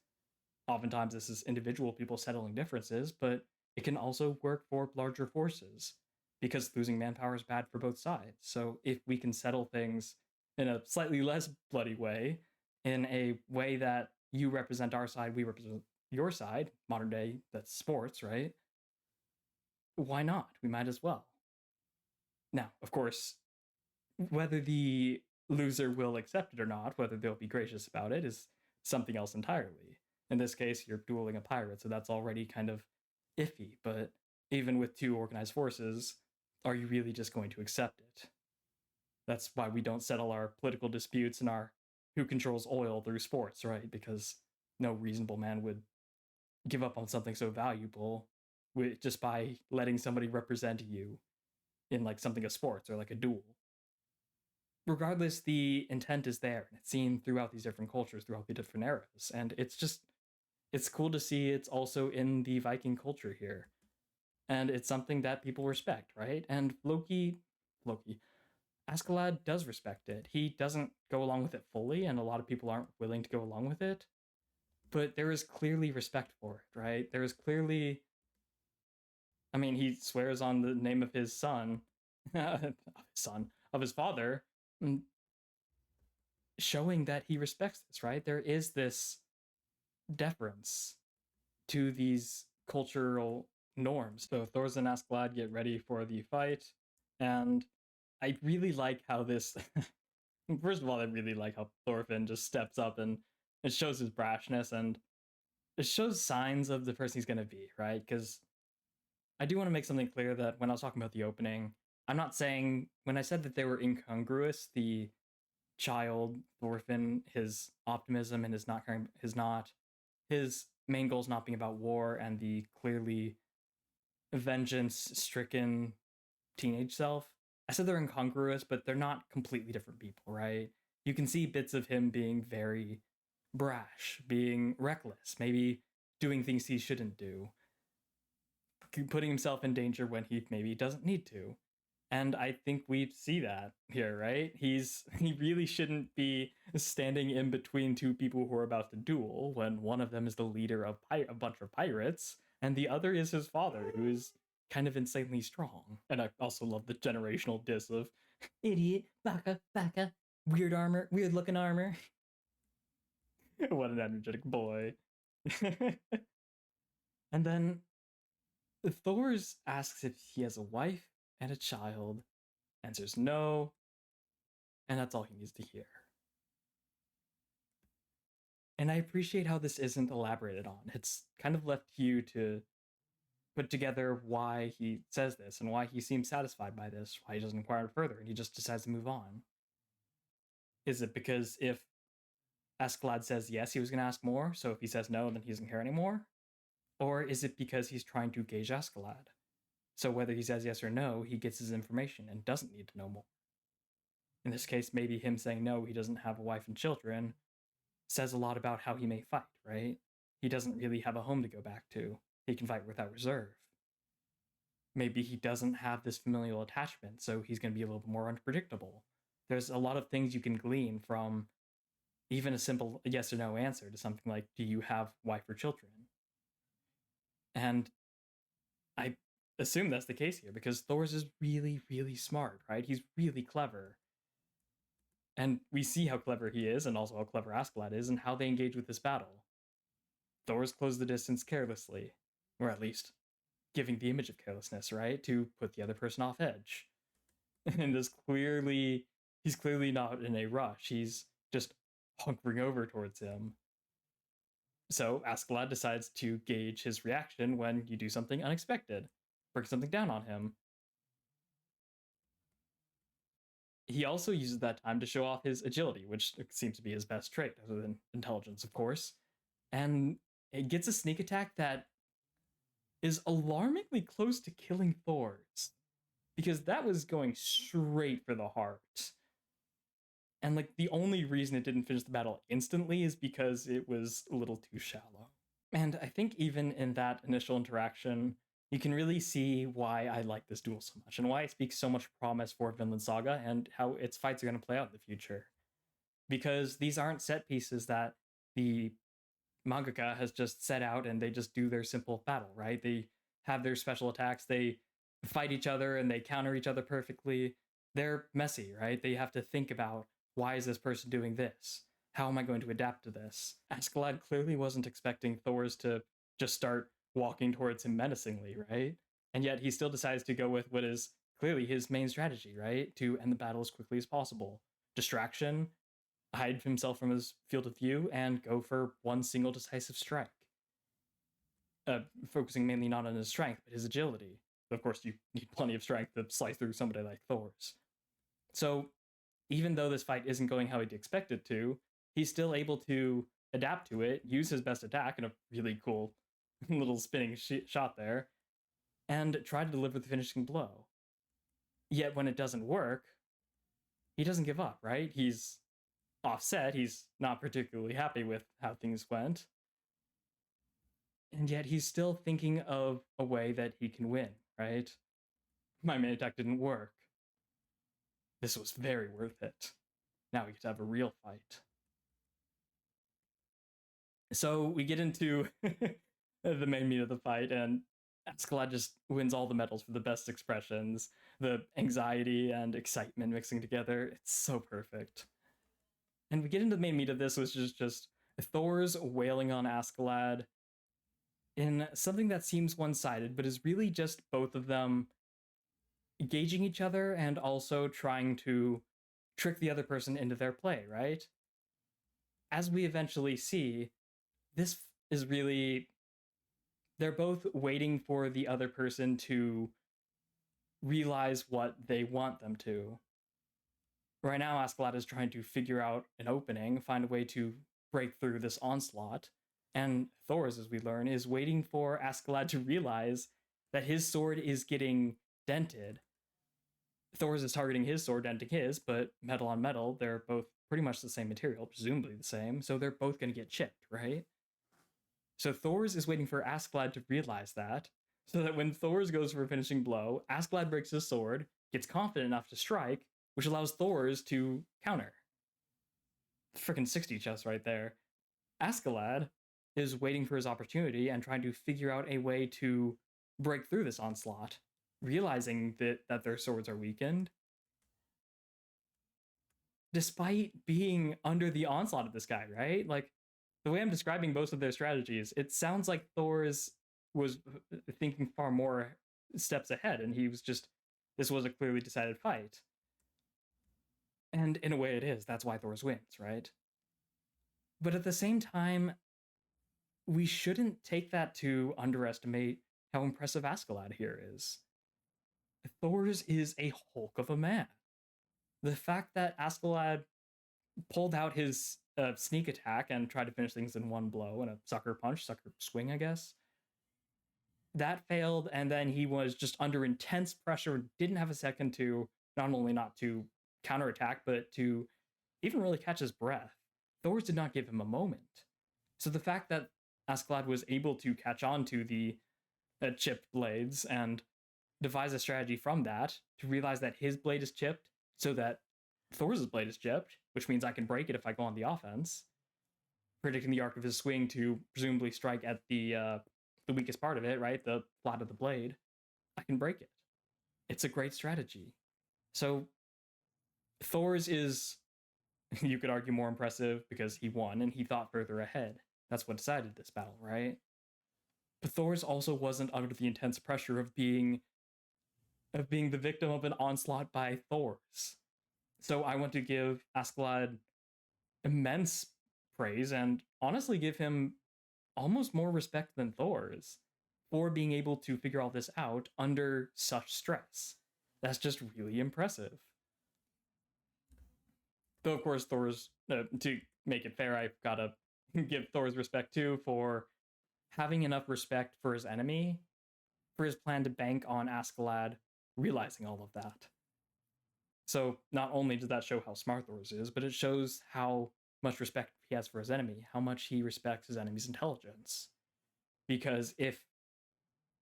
Oftentimes, this is individual people settling differences, but it can also work for larger forces because losing manpower is bad for both sides. So if we can settle things in a slightly less bloody way, in a way that you represent our side, we represent your side, modern day, that's sports, right? Why not? We might as well. Now, of course, whether the loser will accept it or not, whether they'll be gracious about it, is something else entirely. In this case, you're dueling a pirate, so that's already kind of iffy, but even with two organized forces, are you really just going to accept it? That's why we don't settle our political disputes and our who controls oil through sports, right? Because no reasonable man would give up on something so valuable just by letting somebody represent you in like something of sports or like a duel. Regardless, the intent is there, and it's seen throughout these different cultures, throughout the different eras, and it's cool to see it's also in the Viking culture here, and it's something that people respect, right? And Loki, Askeladd does respect it. He doesn't go along with it fully, and a lot of people aren't willing to go along with it, but there is clearly respect for it, right? There is clearly, I mean, he swears on the name of his son, of his father, showing that he respects this, right? There is this deference to these cultural norms. So Thor's and Askeladd get ready for the fight, and I really like how this. First of all, I really like how Thorfinn just steps up and it shows his brashness and it shows signs of the person he's going to be, right? Because I do want to make something clear that when I was talking about the opening, I'm not saying when I said that they were incongruous, the child Thorfinn, his optimism and his main goals not being about war and the clearly vengeance stricken teenage self. I said they're incongruous, but they're not completely different people, right? You can see bits of him being very brash, being reckless, maybe doing things he shouldn't do, putting himself in danger when he maybe doesn't need to. And I think we see that here, right? He really shouldn't be standing in between two people who are about to duel when one of them is the leader of a bunch of pirates and the other is his father, who is kind of insanely strong. And I also love the generational diss of idiot, baka, weird armor, weird looking armor. What an energetic boy. And then Thor's asks if he has a wife and a child, answers no, and that's all he needs to hear. And I appreciate how this isn't elaborated on. It's kind of left to you to put together why he says this and why he seems satisfied by this, why he doesn't inquire further, and he just decides to move on. Is it because if Askeladd says yes, he was going to ask more, so if he says no, then he doesn't care anymore? Or is it because he's trying to gauge Askeladd? So whether he says yes or no, he gets his information and doesn't need to know more. In this case, maybe him saying no, he doesn't have a wife and children, says a lot about how he may fight, right? He doesn't really have a home to go back to. He can fight without reserve. Maybe he doesn't have this familial attachment, so he's going to be a little bit more unpredictable. There's a lot of things you can glean from even a simple yes or no answer to something like, do you have wife or children? And I assume that's the case here because Thors is really, really smart, right? He's really clever. And we see how clever he is and also how clever Askeladd is and how they engage with this battle. Thors close the distance carelessly, or at least giving the image of carelessness, right? To put the other person off edge. And he's clearly not in a rush. He's just hunkering over towards him. So Askeladd decides to gauge his reaction when you do something unexpected, bring something down on him. He also uses that time to show off his agility, which seems to be his best trait, other than intelligence, of course. And it gets a sneak attack that is alarmingly close to killing Thors, because that was going straight for the heart. And like the only reason it didn't finish the battle instantly is because it was a little too shallow. And I think even in that initial interaction, you can really see why I like this duel so much and why it speaks so much promise for Vinland Saga and how its fights are going to play out in the future. Because these aren't set pieces that the mangaka has just set out and they just do their simple battle, right? They have their special attacks, they fight each other and they counter each other perfectly. They're messy, right? They have to think about, why is this person doing this? How am I going to adapt to this? Askeladd clearly wasn't expecting Thors to just start walking towards him menacingly, right? And yet he still decides to go with what is clearly his main strategy, right? To end the battle as quickly as possible. Distraction, hide himself from his field of view, and go for one single decisive strike. Focusing mainly not on his strength, but his agility. Of course, you need plenty of strength to slice through somebody like Thors. So, even though this fight isn't going how he'd expect it to, he's still able to adapt to it, use his best attack in a really cool little spinning shot there, and try to deliver the finishing blow. Yet when it doesn't work, he doesn't give up, right? He's offset, he's not particularly happy with how things went, and yet he's still thinking of a way that he can win, right? My main attack didn't work. This was very worth it. Now we get to have a real fight. So we get into the main meat of the fight, and Askeladd just wins all the medals for the best expressions, the anxiety and excitement mixing together. It's so perfect. And we get into the main meat of this, which is just Thors wailing on Askeladd in something that seems one-sided, but is really just both of them gauging each other and also trying to trick the other person into their play, right? As we eventually see, this is really, they're both waiting for the other person to realize what they want them to. Right now, Askeladd is trying to figure out an opening, find a way to break through this onslaught. And Thors, as we learn, is waiting for Askeladd to realize that his sword is getting dented. Thors is targeting his sword, denting his, but metal on metal, they're both pretty much the same material, presumably the same, so they're both going to get chipped, right? So Thors is waiting for Askeladd to realize that, so that when Thors goes for a finishing blow, Askeladd breaks his sword, gets confident enough to strike, which allows Thors to counter. Freaking 60 chess right there. Askeladd is waiting for his opportunity and trying to figure out a way to break through this onslaught, realizing that their swords are weakened. Despite being under the onslaught of this guy, right? Like, the way I'm describing both of their strategies, it sounds like Thors was thinking far more steps ahead, and he was just, this was a clearly decided fight. And in a way it is, that's why Thors wins, right? But at the same time, we shouldn't take that to underestimate how impressive Askeladd here is. Thor's is a hulk of a man. The fact that Askeladd pulled out his sneak attack and tried to finish things in one blow and a sucker punch, sucker swing, I guess, that failed, and then he was just under intense pressure, didn't have a second to not only not to counterattack, but to even really catch his breath. Thor's did not give him a moment. So the fact that Askeladd was able to catch on to the chipped blades and devise a strategy from that to realize that his blade is chipped so that Thor's blade is chipped, which means I can break it if I go on the offense, predicting the arc of his swing to presumably strike at the weakest part of it, right? The flat of the blade. I can break it. It's a great strategy. So Thor's is, you could argue, more impressive because he won and he thought further ahead. That's what decided this battle, right? But Thor's also wasn't under the intense pressure of being the victim of an onslaught by Thor's. So I want to give Askeladd immense praise and honestly give him almost more respect than Thor's for being able to figure all this out under such stress. That's just really impressive. Though, of course, Thor's, to make it fair, I've got to give Thor's respect too for having enough respect for his enemy for his plan to bank on Askeladd realizing all of that. So not only does that show how smart Thor's is, but it shows how much respect he has for his enemy, how much he respects his enemy's intelligence. Because if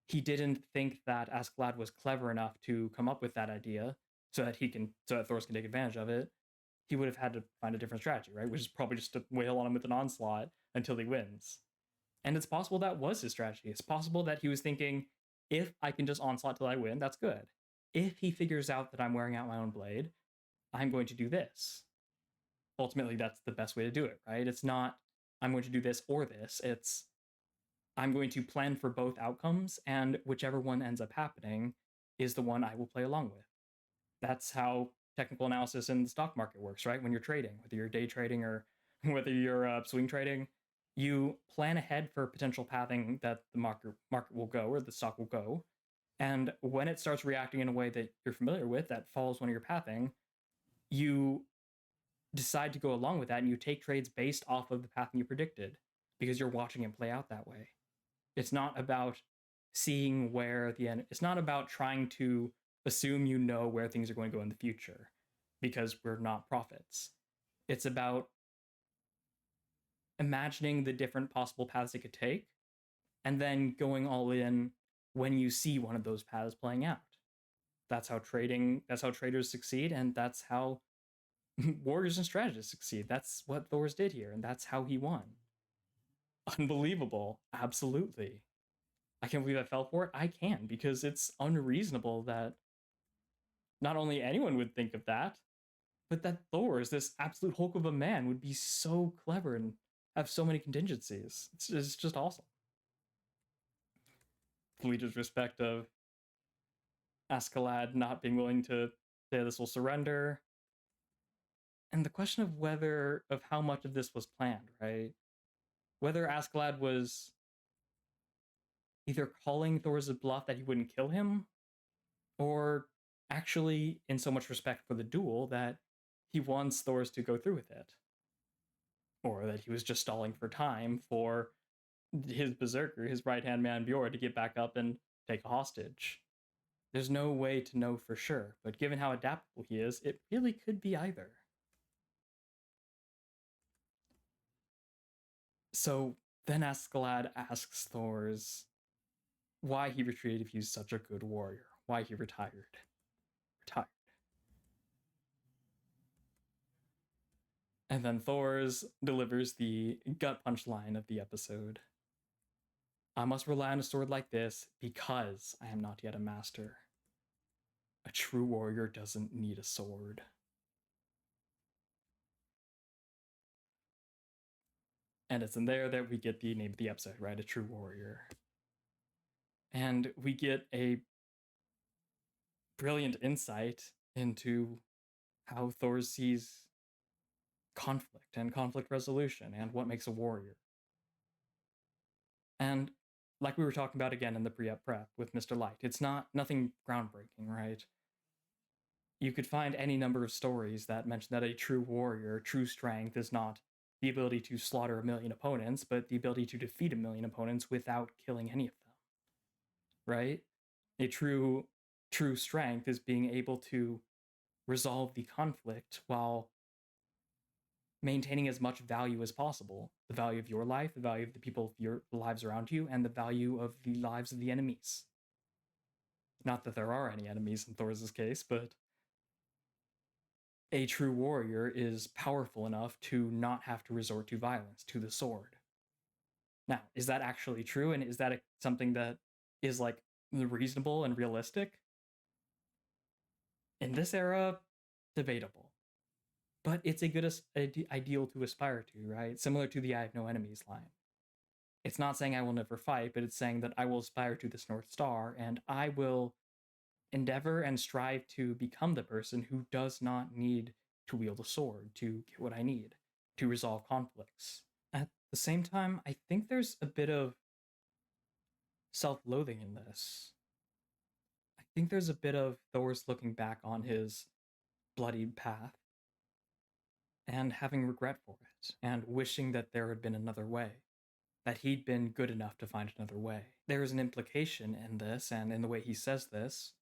he didn't think that Askeladd was clever enough to come up with that idea so that Thor's can take advantage of it, he would have had to find a different strategy, right? Which is probably just to wail on him with an onslaught until he wins. And it's possible that was his strategy. It's possible that he was thinking, if I can just onslaught till I win, that's good. If he figures out that I'm wearing out my own blade, I'm going to do this. Ultimately, that's the best way to do it, right? It's not, I'm going to do this or this. It's, I'm going to plan for both outcomes, and whichever one ends up happening is the one I will play along with. That's how technical analysis in the stock market works, right? When you're trading, whether you're day trading or whether you're swing trading, you plan ahead for potential pathing that the market will go or the stock will go. And when it starts reacting in a way that you're familiar with that follows one of your pathing, you decide to go along with that and you take trades based off of the pathing you predicted because you're watching it play out that way. It's not about seeing where the end, it's not about trying to assume you know where things are going to go in the future because we're not prophets. It's about imagining the different possible paths it could take and then going all in when you see one of those paths playing out. That's how traders succeed, and that's how warriors and strategists succeed. That's what Thor's did here, and that's how he won. Unbelievable. Absolutely. I can't believe I fell for it. I can, because it's unreasonable that not only anyone would think of that, but that Thor, is this absolute hulk of a man, would be so clever and have so many contingencies. It's just awesome. Fleeta's respect of Askeladd not being willing to say this will surrender. And the question of how much of this was planned, right? Whether Askeladd was either calling Thor's bluff that he wouldn't kill him, or actually in so much respect for the duel that he wants Thor's to go through with it. Or that he was just stalling for time for his berserker, his right-hand man Bjorn, to get back up and take a hostage. There's no way to know for sure, but given how adaptable he is, it really could be either. So then Askeladd asks Thor's why he retreated if he's such a good warrior, why he retired. And then Thor's delivers the gut punch line of the episode. I must rely on a sword like this because I am not yet a master. A true warrior doesn't need a sword. And it's in there that we get the name of the episode, right? A True Warrior. And we get a brilliant insight into how Thor sees conflict and conflict resolution and what makes a warrior. And like we were talking about again in the pre-up prep with Mr. Light, it's nothing groundbreaking, right? You could find any number of stories that mention that a true warrior, true strength is not the ability to slaughter a million opponents, but the ability to defeat a million opponents without killing any of them. Right? A true strength is being able to resolve the conflict while maintaining as much value as possible. The value of your life, the value of the people of your lives around you, and the value of the lives of the enemies. Not that there are any enemies in Thor's case, but a true warrior is powerful enough to not have to resort to violence, to the sword. Now, is that actually true? And is that something that is like reasonable and realistic? In this era, debatable. But it's a good ideal to aspire to, right? Similar to the I have no enemies line. It's not saying I will never fight, but it's saying that I will aspire to this North Star and I will endeavor and strive to become the person who does not need to wield a sword to get what I need, to resolve conflicts. At the same time, I think there's a bit of self-loathing in this. I think there's a bit of Thor's looking back on his bloodied path and having regret for it, and wishing that there had been another way, that he'd been good enough to find another way. There is an implication in this, and in the way he says this,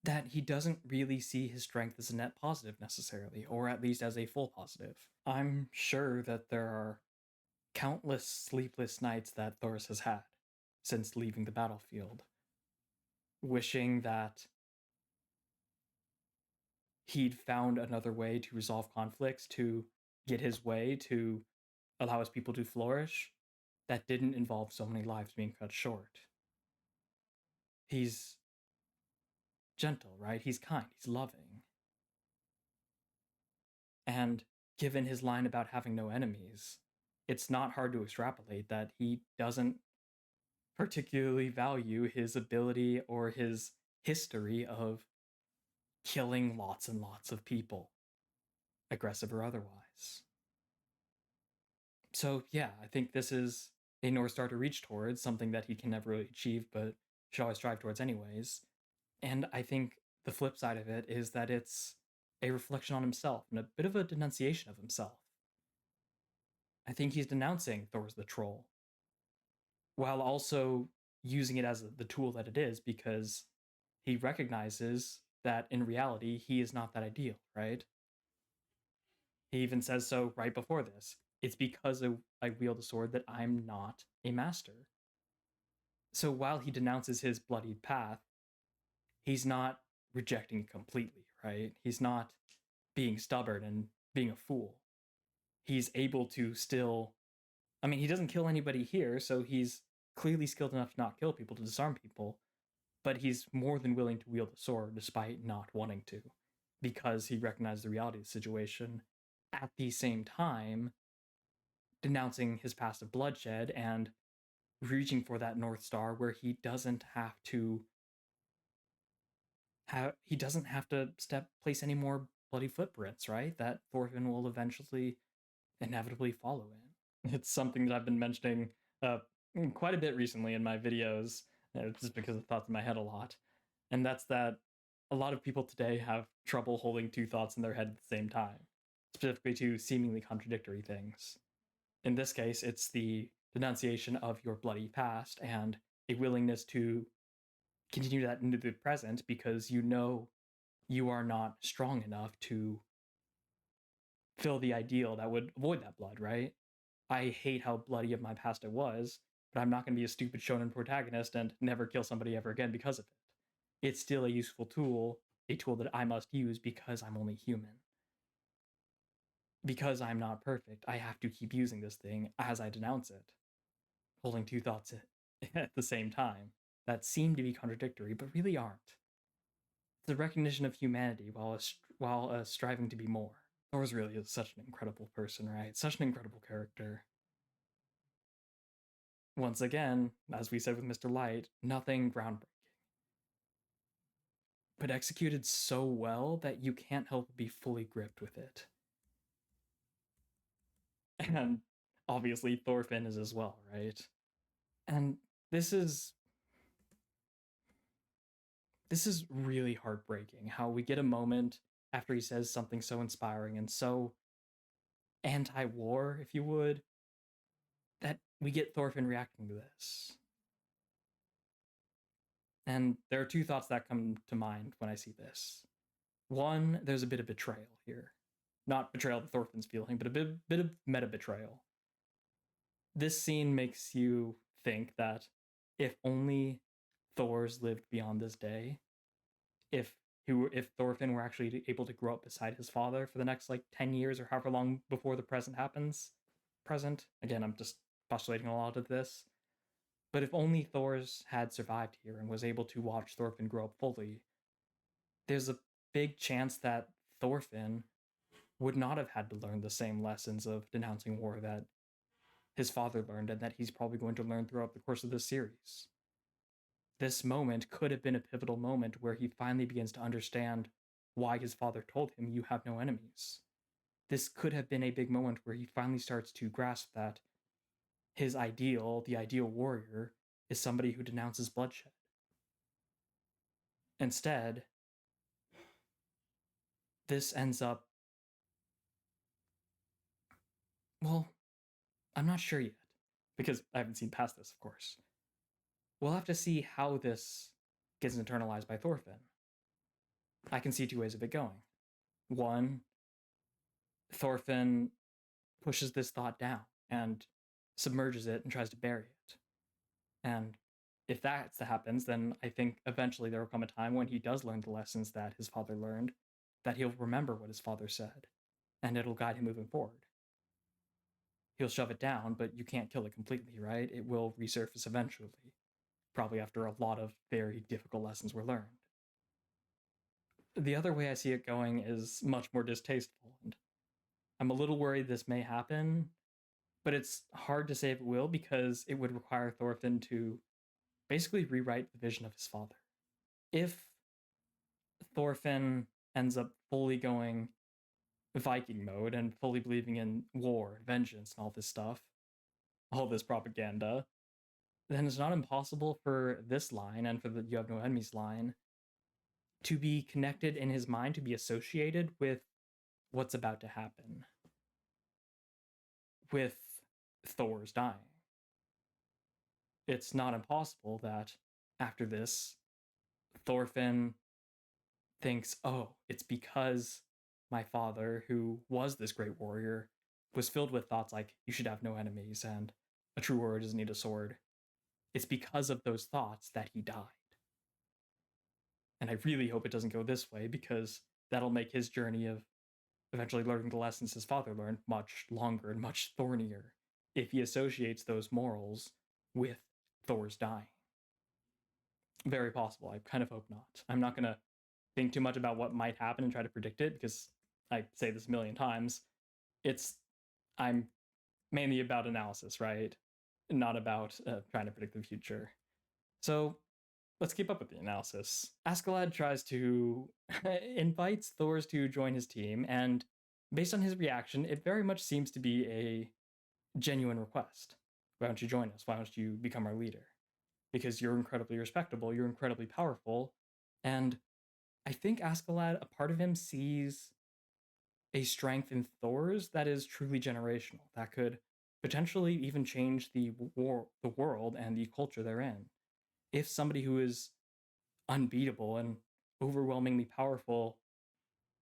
that he doesn't really see his strength as a net positive necessarily, or at least as a full positive. I'm sure that there are countless sleepless nights that Thoris has had since leaving the battlefield, wishing that he'd found another way to resolve conflicts, to get his way, to allow his people to flourish, that didn't involve so many lives being cut short. He's gentle, right? He's kind, he's loving. And given his line about having no enemies, it's not hard to extrapolate that he doesn't particularly value his ability or his history of killing lots and lots of people, aggressive or otherwise. So yeah, I think this is a North Star to reach towards, something that he can never really achieve, but should always strive towards anyways. And I think the flip side of it is that it's a reflection on himself and a bit of a denunciation of himself. I think he's denouncing Thor's the troll, while also using it as the tool that it is, because he recognizes that in reality, he is not that ideal, right? He even says so right before this. It's because I wield a sword that I'm not a master. So while he denounces his bloodied path, he's not rejecting it completely, right? He's not being stubborn and being a fool. He's able to still, I mean, he doesn't kill anybody here, so he's clearly skilled enough to not kill people, to disarm people, but he's more than willing to wield a sword despite not wanting to, because he recognized the reality of the situation, at the same time denouncing his past of bloodshed and reaching for that North Star where he doesn't have to place any more bloody footprints, right? That Thorfinn will eventually inevitably follow in. It's something that I've been mentioning quite a bit recently in my videos, just because of thoughts in my head a lot. And that's that a lot of people today have trouble holding two thoughts in their head at the same time, specifically two seemingly contradictory things. In this case, it's the denunciation of your bloody past and a willingness to continue that into the present because you know you are not strong enough to fill the ideal that would avoid that blood, right? I hate how bloody of my past it was, but I'm not going to be a stupid shonen protagonist and never kill somebody ever again because of it. It's still a useful tool, a tool that I must use because I'm only human. Because I'm not perfect, I have to keep using this thing as I denounce it, holding two thoughts at the same time that seem to be contradictory, but really aren't. It's a recognition of humanity while striving to be more. Thor's really is such an incredible person, right? Such an incredible character. Once again, as we said with Mr. Light, nothing groundbreaking, but executed so well that you can't help but be fully gripped with it. And obviously Thorfinn is as well, right? And this is really heartbreaking how we get a moment after he says something so inspiring and so anti-war, if you would, that we get Thorfinn reacting to this. And there are two thoughts that come to mind when I see this. One, there's a bit of betrayal here. Not betrayal that Thorfinn's feeling, but a bit of meta betrayal. This scene makes you think that if only Thor's lived beyond this day, if Thorfinn were actually able to grow up beside his father for the next 10 years or however long before the present happens. Present. Again, I'm just postulating a lot of this. But if only Thor's had survived here and was able to watch Thorfinn grow up fully, there's a big chance that Thorfinn would not have had to learn the same lessons of denouncing war that his father learned and that he's probably going to learn throughout the course of this series. This moment could have been a pivotal moment where he finally begins to understand why his father told him, "You have no enemies." This could have been a big moment where he finally starts to grasp that his ideal, the ideal warrior, is somebody who denounces bloodshed. Instead, this ends up, well, I'm not sure yet, because I haven't seen past this, of course. We'll have to see how this gets internalized by Thorfinn. I can see two ways of it going. One, Thorfinn pushes this thought down and submerges it and tries to bury it. And if that happens, then I think eventually there will come a time when he does learn the lessons that his father learned, that he'll remember what his father said, and it'll guide him moving forward. He'll shove it down, but you can't kill it completely, right? It will resurface eventually, probably after a lot of very difficult lessons were learned. The other way I see it going is much more distasteful, and I'm a little worried this may happen, but it's hard to say if it will because it would require Thorfinn to basically rewrite the vision of his father. If Thorfinn ends up fully going Viking mode and fully believing in war, vengeance, and all this stuff, all this propaganda, then it's not impossible for this line and for the "You have no enemies" line to be connected in his mind, to be associated with what's about to happen, with Thor's dying. It's not impossible that after this, Thorfinn thinks, oh, it's because my father, who was this great warrior, was filled with thoughts like, you should have no enemies and a true warrior doesn't need a sword. It's because of those thoughts that he died. And I really hope it doesn't go this way because that'll make his journey of eventually learning the lessons his father learned much longer and much thornier if he associates those morals with Thor's dying. Very possible. I kind of hope not. I'm not going to think too much about what might happen and try to predict it because I say this a million times. I'm mainly about analysis, right? Not about trying to predict the future. So let's keep up with the analysis. Askeladd tries to invites Thors to join his team, and based on his reaction, it very much seems to be a genuine request. Why don't you join us? Why don't you become our leader? Because you're incredibly respectable, you're incredibly powerful, and I think Askeladd, a part of him sees a strength in Thor's that is truly generational, that could potentially even change the world and the culture they're in. If somebody who is unbeatable and overwhelmingly powerful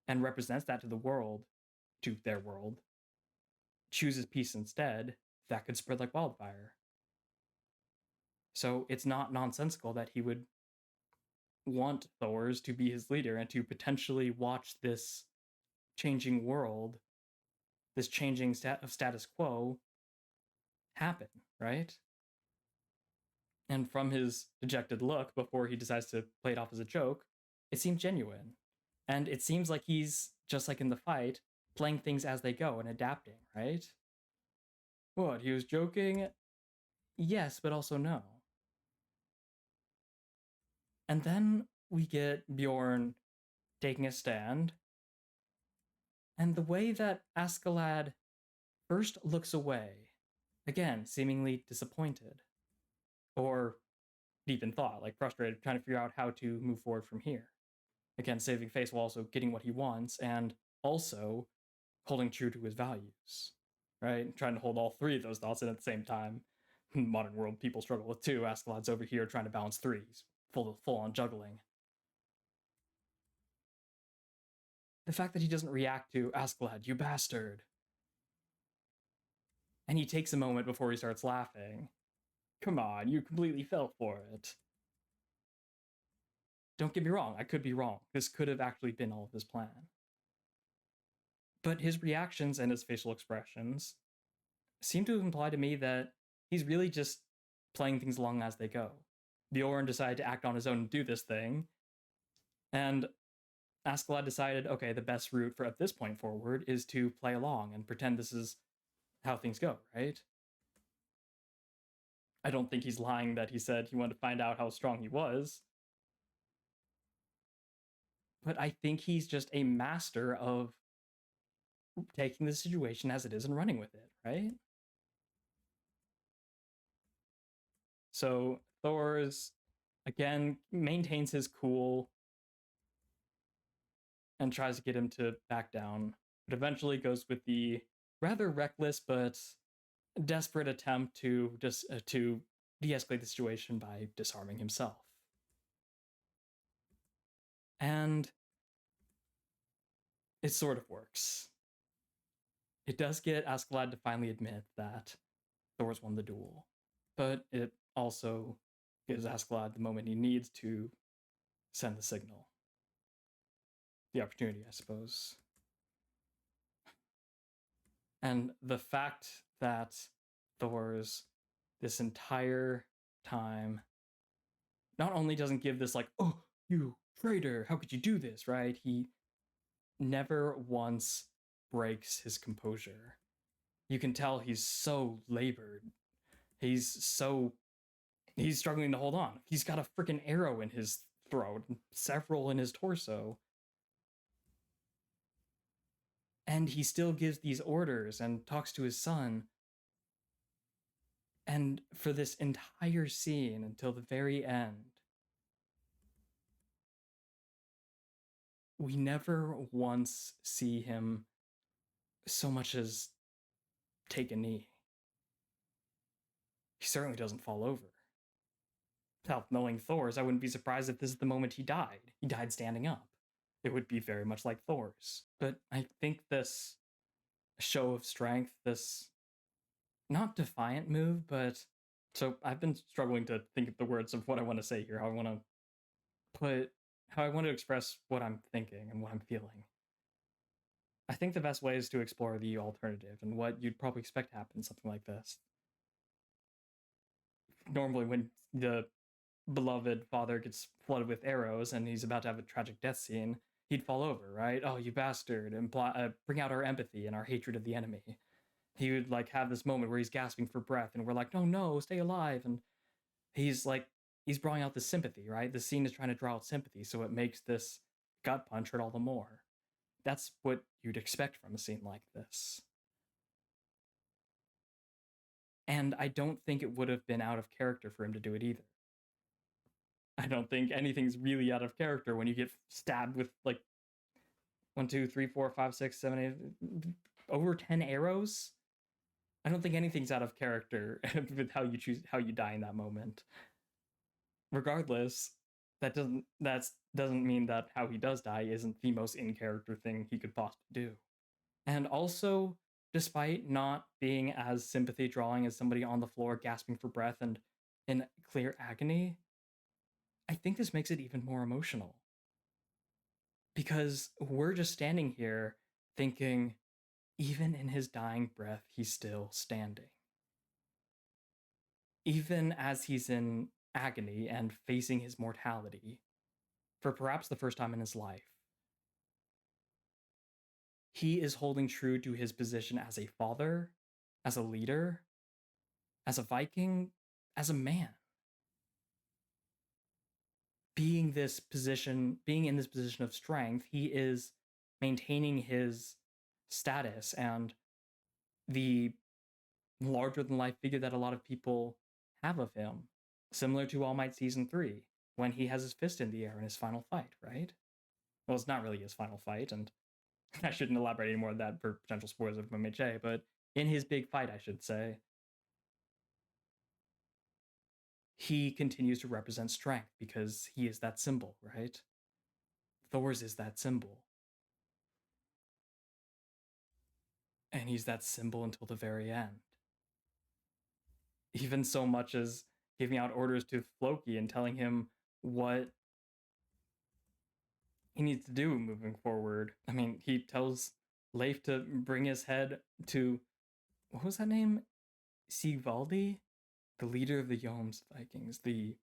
and represents that to the world, to their world, chooses peace instead, that could spread like wildfire. So it's not nonsensical that he would want Thor's to be his leader and to potentially watch this changing world, this changing of status quo happen, right? And from his dejected look before he decides to play it off as a joke, it seems genuine. And it seems like he's, just like in the fight, playing things as they go and adapting, right? What, he was joking? Yes, but also no. And then we get Bjorn taking a stand. And the way that Askeladd first looks away, again, seemingly disappointed. Or deep in thought, like frustrated, trying to figure out how to move forward from here. Again, saving face while also getting what he wants, and also holding true to his values, right? Trying to hold all three of those thoughts in at the same time. Modern world people struggle with two. Askeladd's over here trying to balance three. He's full on juggling. The fact that he doesn't react to Askeladd, you bastard. And he takes a moment before he starts laughing. Come on, you completely fell for it. Don't get me wrong, I could be wrong. This could have actually been all of his plan. But his reactions and his facial expressions seem to imply to me that he's really just playing things along as they go. Bjorn decided to act on his own and do this thing, and Askeladd decided, okay, the best route for at this point forward is to play along and pretend this is how things go, right? I don't think he's lying that he said he wanted to find out how strong he was. But I think he's just a master of taking the situation as it is and running with it, right? So Thor's, again, maintains his cool and tries to get him to back down, but eventually goes with the rather reckless but desperate attempt to de-escalate the situation by disarming himself. And it sort of works. It does get Askeladd to finally admit that Thor's won the duel, but it also gives Askeladd the moment he needs to send the signal. The opportunity, I suppose. And the fact that Thor's this entire time not only doesn't give this like, oh, you traitor, how could you do this, right? He never once breaks his composure. You can tell he's so labored. He's struggling to hold on. He's got a freaking arrow in his throat, several in his torso. And he still gives these orders and talks to his son. And for this entire scene until the very end, we never once see him so much as take a knee. He certainly doesn't fall over. Hell, knowing Thor's, I wouldn't be surprised if this is the moment he died. He died standing up. It would be very much like Thor's. But I think this show of strength, this not defiant move, but so I've been struggling to think of the words of what I want to say here, how I want to express what I'm thinking and what I'm feeling. I think the best way is to explore the alternative and what you'd probably expect to happen in something like this. Normally, when the beloved father gets flooded with arrows and he's about to have a tragic death scene, he'd fall over, right? Oh, you bastard! Bring out our empathy and our hatred of the enemy. He would like have this moment where he's gasping for breath, and we're like, no, stay alive. And he's drawing out the sympathy, right? The scene is trying to draw out sympathy, so it makes this gut punch hurt all the more. That's what you'd expect from a scene like this. And I don't think it would have been out of character for him to do it either. I don't think anything's really out of character when you get stabbed with like 1, 2, 3, 4, 5, 6, 7, 8, over 10 arrows. I don't think anything's out of character with how you die in that moment. Regardless, that doesn't mean that how he does die isn't the most in character thing he could possibly do. And also, despite not being as sympathy drawing as somebody on the floor gasping for breath and in clear agony, I think this makes it even more emotional. Because we're just standing here thinking, even in his dying breath, he's still standing. Even as he's in agony and facing his mortality, for perhaps the first time in his life, he is holding true to his position as a father, as a leader, as a Viking, as a man. Being in this position of strength, he is maintaining his status and the larger than life figure that a lot of people have of him, similar to All Might Season 3, when he has his fist in the air in his final fight, right? Well, it's not really his final fight, and I shouldn't elaborate any more on that for potential spoilers of MHA, but in his big fight, I should say, he continues to represent strength because he is that symbol, right? Thor's is that symbol. And he's that symbol until the very end. Even so much as giving out orders to Floki and telling him what he needs to do moving forward. I mean, he tells Leif to bring his head to, what was that name? Sigvaldi? The leader of the Joms Vikings, the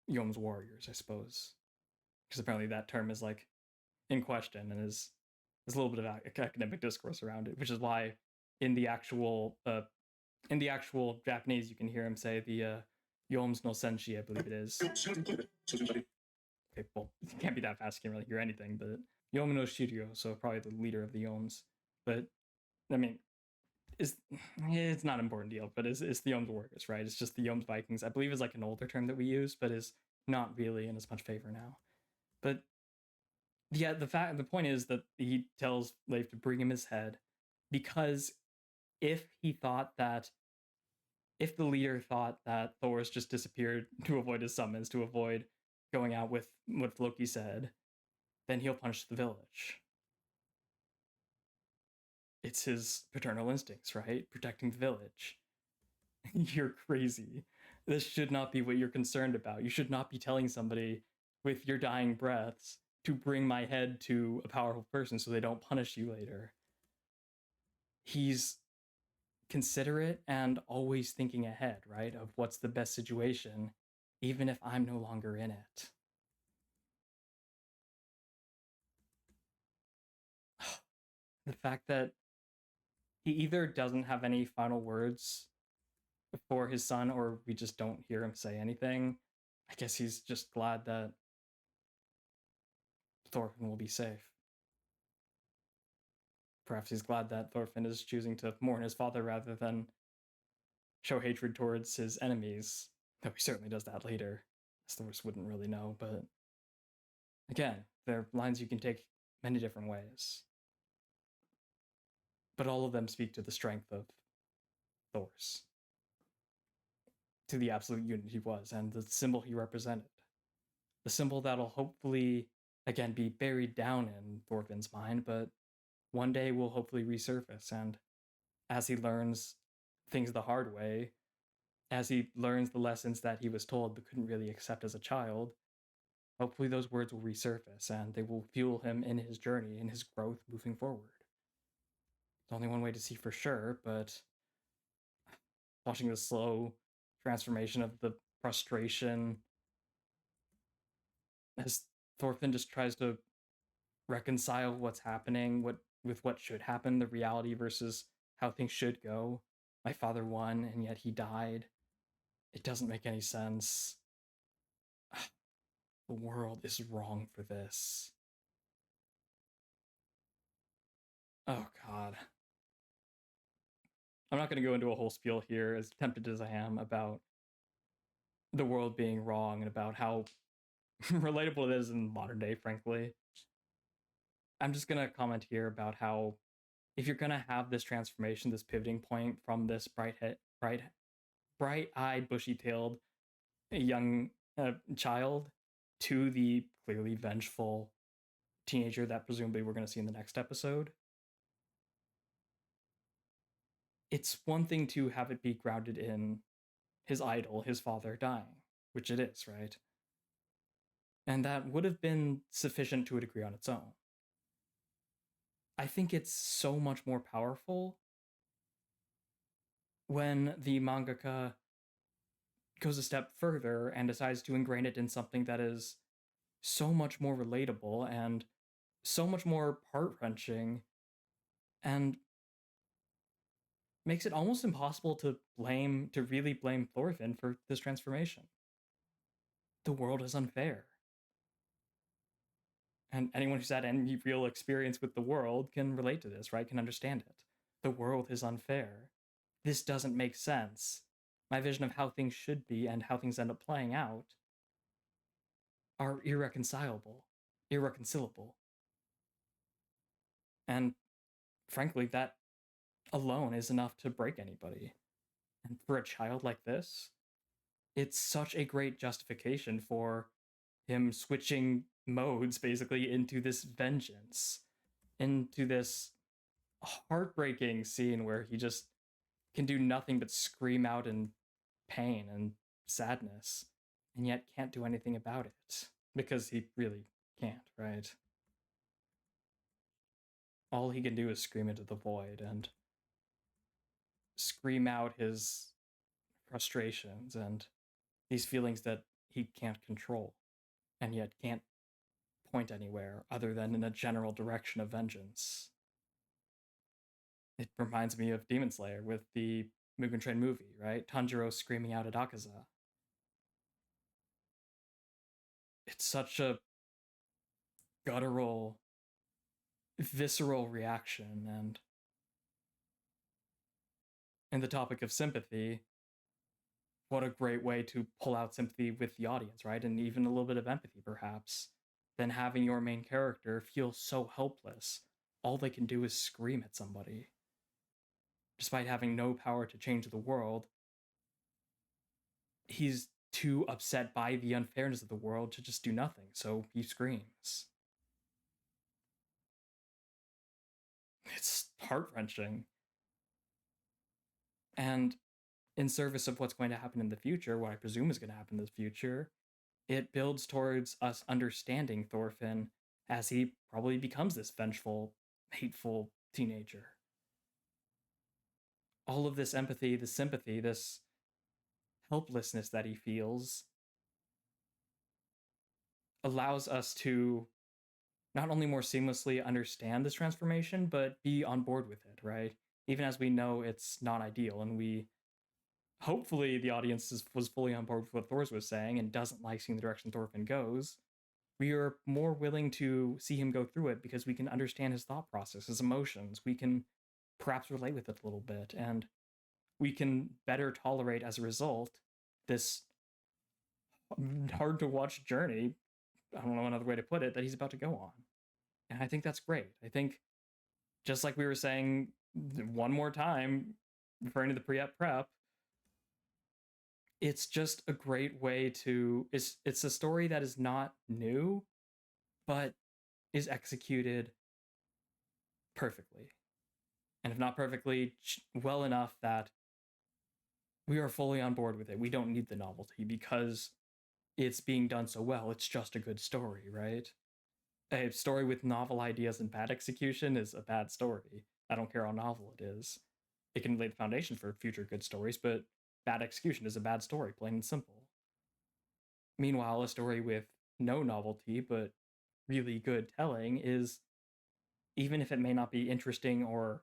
Joms warriors, I suppose. Because apparently that term is like in question and is there's a little bit of academic discourse around it, which is why in the actual Japanese you can hear him say the Yoms no Senshi, I believe it is. Okay, well, it can't be that fast, you can't really hear anything, but Yomi no Shiryo, so probably the leader of the Yoms. But I mean, it's not an important deal, but it's the Yoms warriors, right? It's just the Yoms Vikings. I believe is like an older term that we use, but is not really in as much favor now. But yeah, the point is that he tells Leif to bring him his head because if the leader thought that Thor's just disappeared to avoid his summons, to avoid going out with what Floki said, then he'll punish the village. It's his paternal instincts, right? Protecting the village. You're crazy. This should not be what you're concerned about. You should not be telling somebody with your dying breaths to bring my head to a powerful person so they don't punish you later. He's considerate and always thinking ahead, right? Of what's the best situation, even if I'm no longer in it. The fact that he either doesn't have any final words for his son or we just don't hear him say anything. I guess he's just glad that Thorfinn will be safe. Perhaps he's glad that Thorfinn is choosing to mourn his father rather than show hatred towards his enemies, though he certainly does that later. Thor's wouldn't really know, but again, there are lines you can take many different ways. But all of them speak to the strength of Thor's, to the absolute unit he was, and the symbol he represented. The symbol that'll hopefully, again, be buried down in Thorfinn's mind, but one day will hopefully resurface. And as he learns things the hard way, as he learns the lessons that he was told but couldn't really accept as a child, hopefully those words will resurface and they will fuel him in his journey, in his growth moving forward. There's only one way to see for sure, but watching the slow transformation of the frustration as Thorfinn just tries to reconcile what's happening, with what should happen, the reality versus how things should go. My father won, and yet he died. It doesn't make any sense. The world is wrong for this. Oh, God. I'm not going to go into a whole spiel here, as tempted as I am, about the world being wrong and about how relatable it is in modern day, frankly. I'm just going to comment here about how if you're going to have this transformation, this pivoting point from this bright-eyed, bushy-tailed young child to the clearly vengeful teenager that presumably we're going to see in the next episode, it's one thing to have it be grounded in his idol, his father, dying, which it is, right? And that would have been sufficient to a degree on its own. I think it's so much more powerful when the mangaka goes a step further and decides to ingrain it in something that is so much more relatable and so much more heart-wrenching and makes it almost impossible to really blame Thorfinn for this transformation. The world is unfair. And anyone who's had any real experience with the world can relate to this, right? Can understand it. The world is unfair. This doesn't make sense. My vision of how things should be and how things end up playing out are irreconcilable. And frankly, that alone is enough to break anybody. And for a child like this, it's such a great justification for him switching modes basically into this vengeance, into this heartbreaking scene where he just can do nothing but scream out in pain and sadness, and yet can't do anything about it because he really can't, right? All he can do is scream into the void and scream out his frustrations and these feelings that he can't control, and yet can't point anywhere other than in a general direction of vengeance. It reminds me of Demon Slayer with the Mugen Train movie, right? Tanjiro screaming out at Akaza. It's such a guttural, visceral reaction, and in the topic of sympathy, what a great way to pull out sympathy with the audience, right? And even a little bit of empathy, perhaps, than having your main character feel so helpless. All they can do is scream at somebody. Despite having no power to change the world, he's too upset by the unfairness of the world to just do nothing, so he screams. It's heart-wrenching. And in service of what's going to happen in the future, what I presume is going to happen in the future, it builds towards us understanding Thorfinn as he probably becomes this vengeful, hateful teenager. All of this empathy, this sympathy, this helplessness that he feels allows us to not only more seamlessly understand this transformation, but be on board with it, right? Even as we know it's not ideal, and we hopefully the audience was fully on board with what Thors was saying and doesn't like seeing the direction Thorfinn goes. We are more willing to see him go through it because we can understand his thought process, his emotions. We can perhaps relate with it a little bit, and we can better tolerate as a result this hard to watch journey. I don't know another way to put it, that he's about to go on. And I think that's great. I think, just like we were saying one more time, referring to the pre-ep prep, it's just a great way to, it's a story that is not new, but is executed perfectly. And if not perfectly, well enough that we are fully on board with it. We don't need the novelty because it's being done so well. It's just a good story, right? A story with novel ideas and bad execution is a bad story. I don't care how novel it is. It can lay the foundation for future good stories, but bad execution is a bad story, plain and simple. Meanwhile, a story with no novelty, but really good telling is, even if it may not be interesting or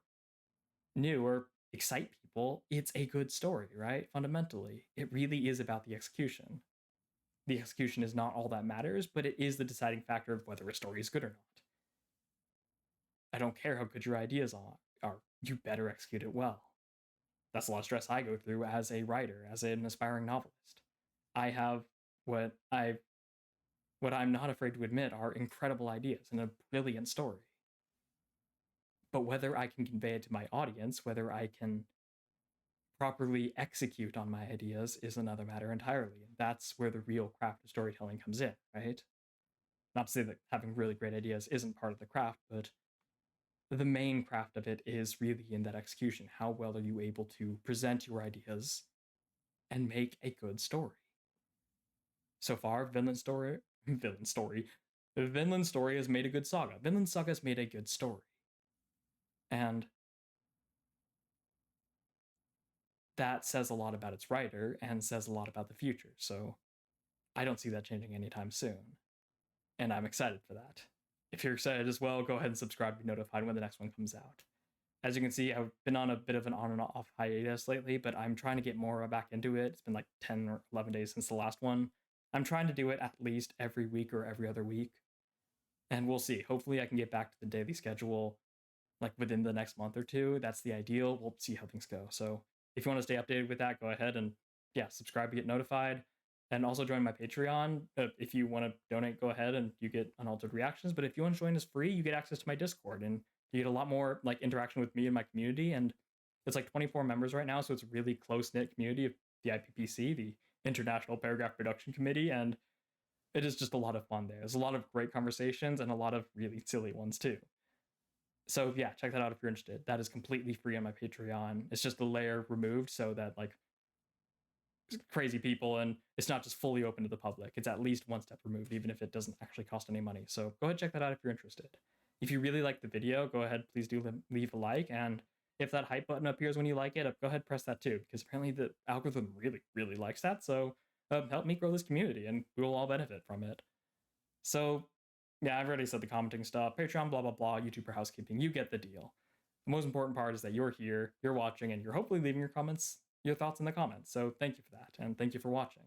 new or excite people, it's a good story, right? Fundamentally, it really is about the execution. The execution is not all that matters, but it is the deciding factor of whether a story is good or not. I don't care how good your ideas are, you better execute it well. That's a lot of stress I go through as a writer, as an aspiring novelist. I have what I'm not afraid to admit are incredible ideas and a brilliant story. But whether I can convey it to my audience, whether I can properly execute on my ideas is another matter entirely. And that's where the real craft of storytelling comes in, right? Not to say that having really great ideas isn't part of the craft, but the main craft of it is really in that execution. How well are you able to present your ideas and make a good story? So far, Vinland Story has made a good saga. Vinland Saga has made a good story. And that says a lot about its writer and says a lot about the future. So I don't see that changing anytime soon. And I'm excited for that. If you're excited as well, go ahead and subscribe to be notified when the next one comes out. As you can see, I've been on a bit of an on and off hiatus lately, but I'm trying to get more back into it. It's been like 10 or 11 days since the last one. I'm trying to do it at least every week or every other week. And we'll see. Hopefully I can get back to the daily schedule like within the next month or two. That's the ideal. We'll see how things go. So if you want to stay updated with that, go ahead and yeah, subscribe to get notified. And also join my Patreon. If you want to donate, go ahead and you get unaltered reactions. But if you want to join us free, you get access to my Discord and you get a lot more like interaction with me and my community. And it's like 24 members right now, so it's a really close knit community of the IPPC, the International Paragraph Production Committee, and it is just a lot of fun there. There's a lot of great conversations and a lot of really silly ones too. So yeah, check that out if you're interested. That is completely free on my Patreon. It's just the layer removed so that like crazy people, and it's not just fully open to the public. It's at least one step removed, even if it doesn't actually cost any money. So go ahead, check that out if you're interested. If you really like the video, go ahead, please do leave a like. And if that hype button appears when you like it, go ahead, press that too, because apparently the algorithm really, really likes that. So help me grow this community and we will all benefit from it. So yeah, I've already said the commenting stuff, Patreon, blah, blah, blah, YouTuber housekeeping. You get the deal. The most important part is that you're here, you're watching, and you're hopefully leaving your comments, your thoughts in the comments. So thank you for that, and thank you for watching.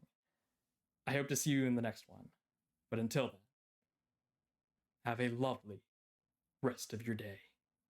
I hope to see you in the next one. But until then, have a lovely rest of your day.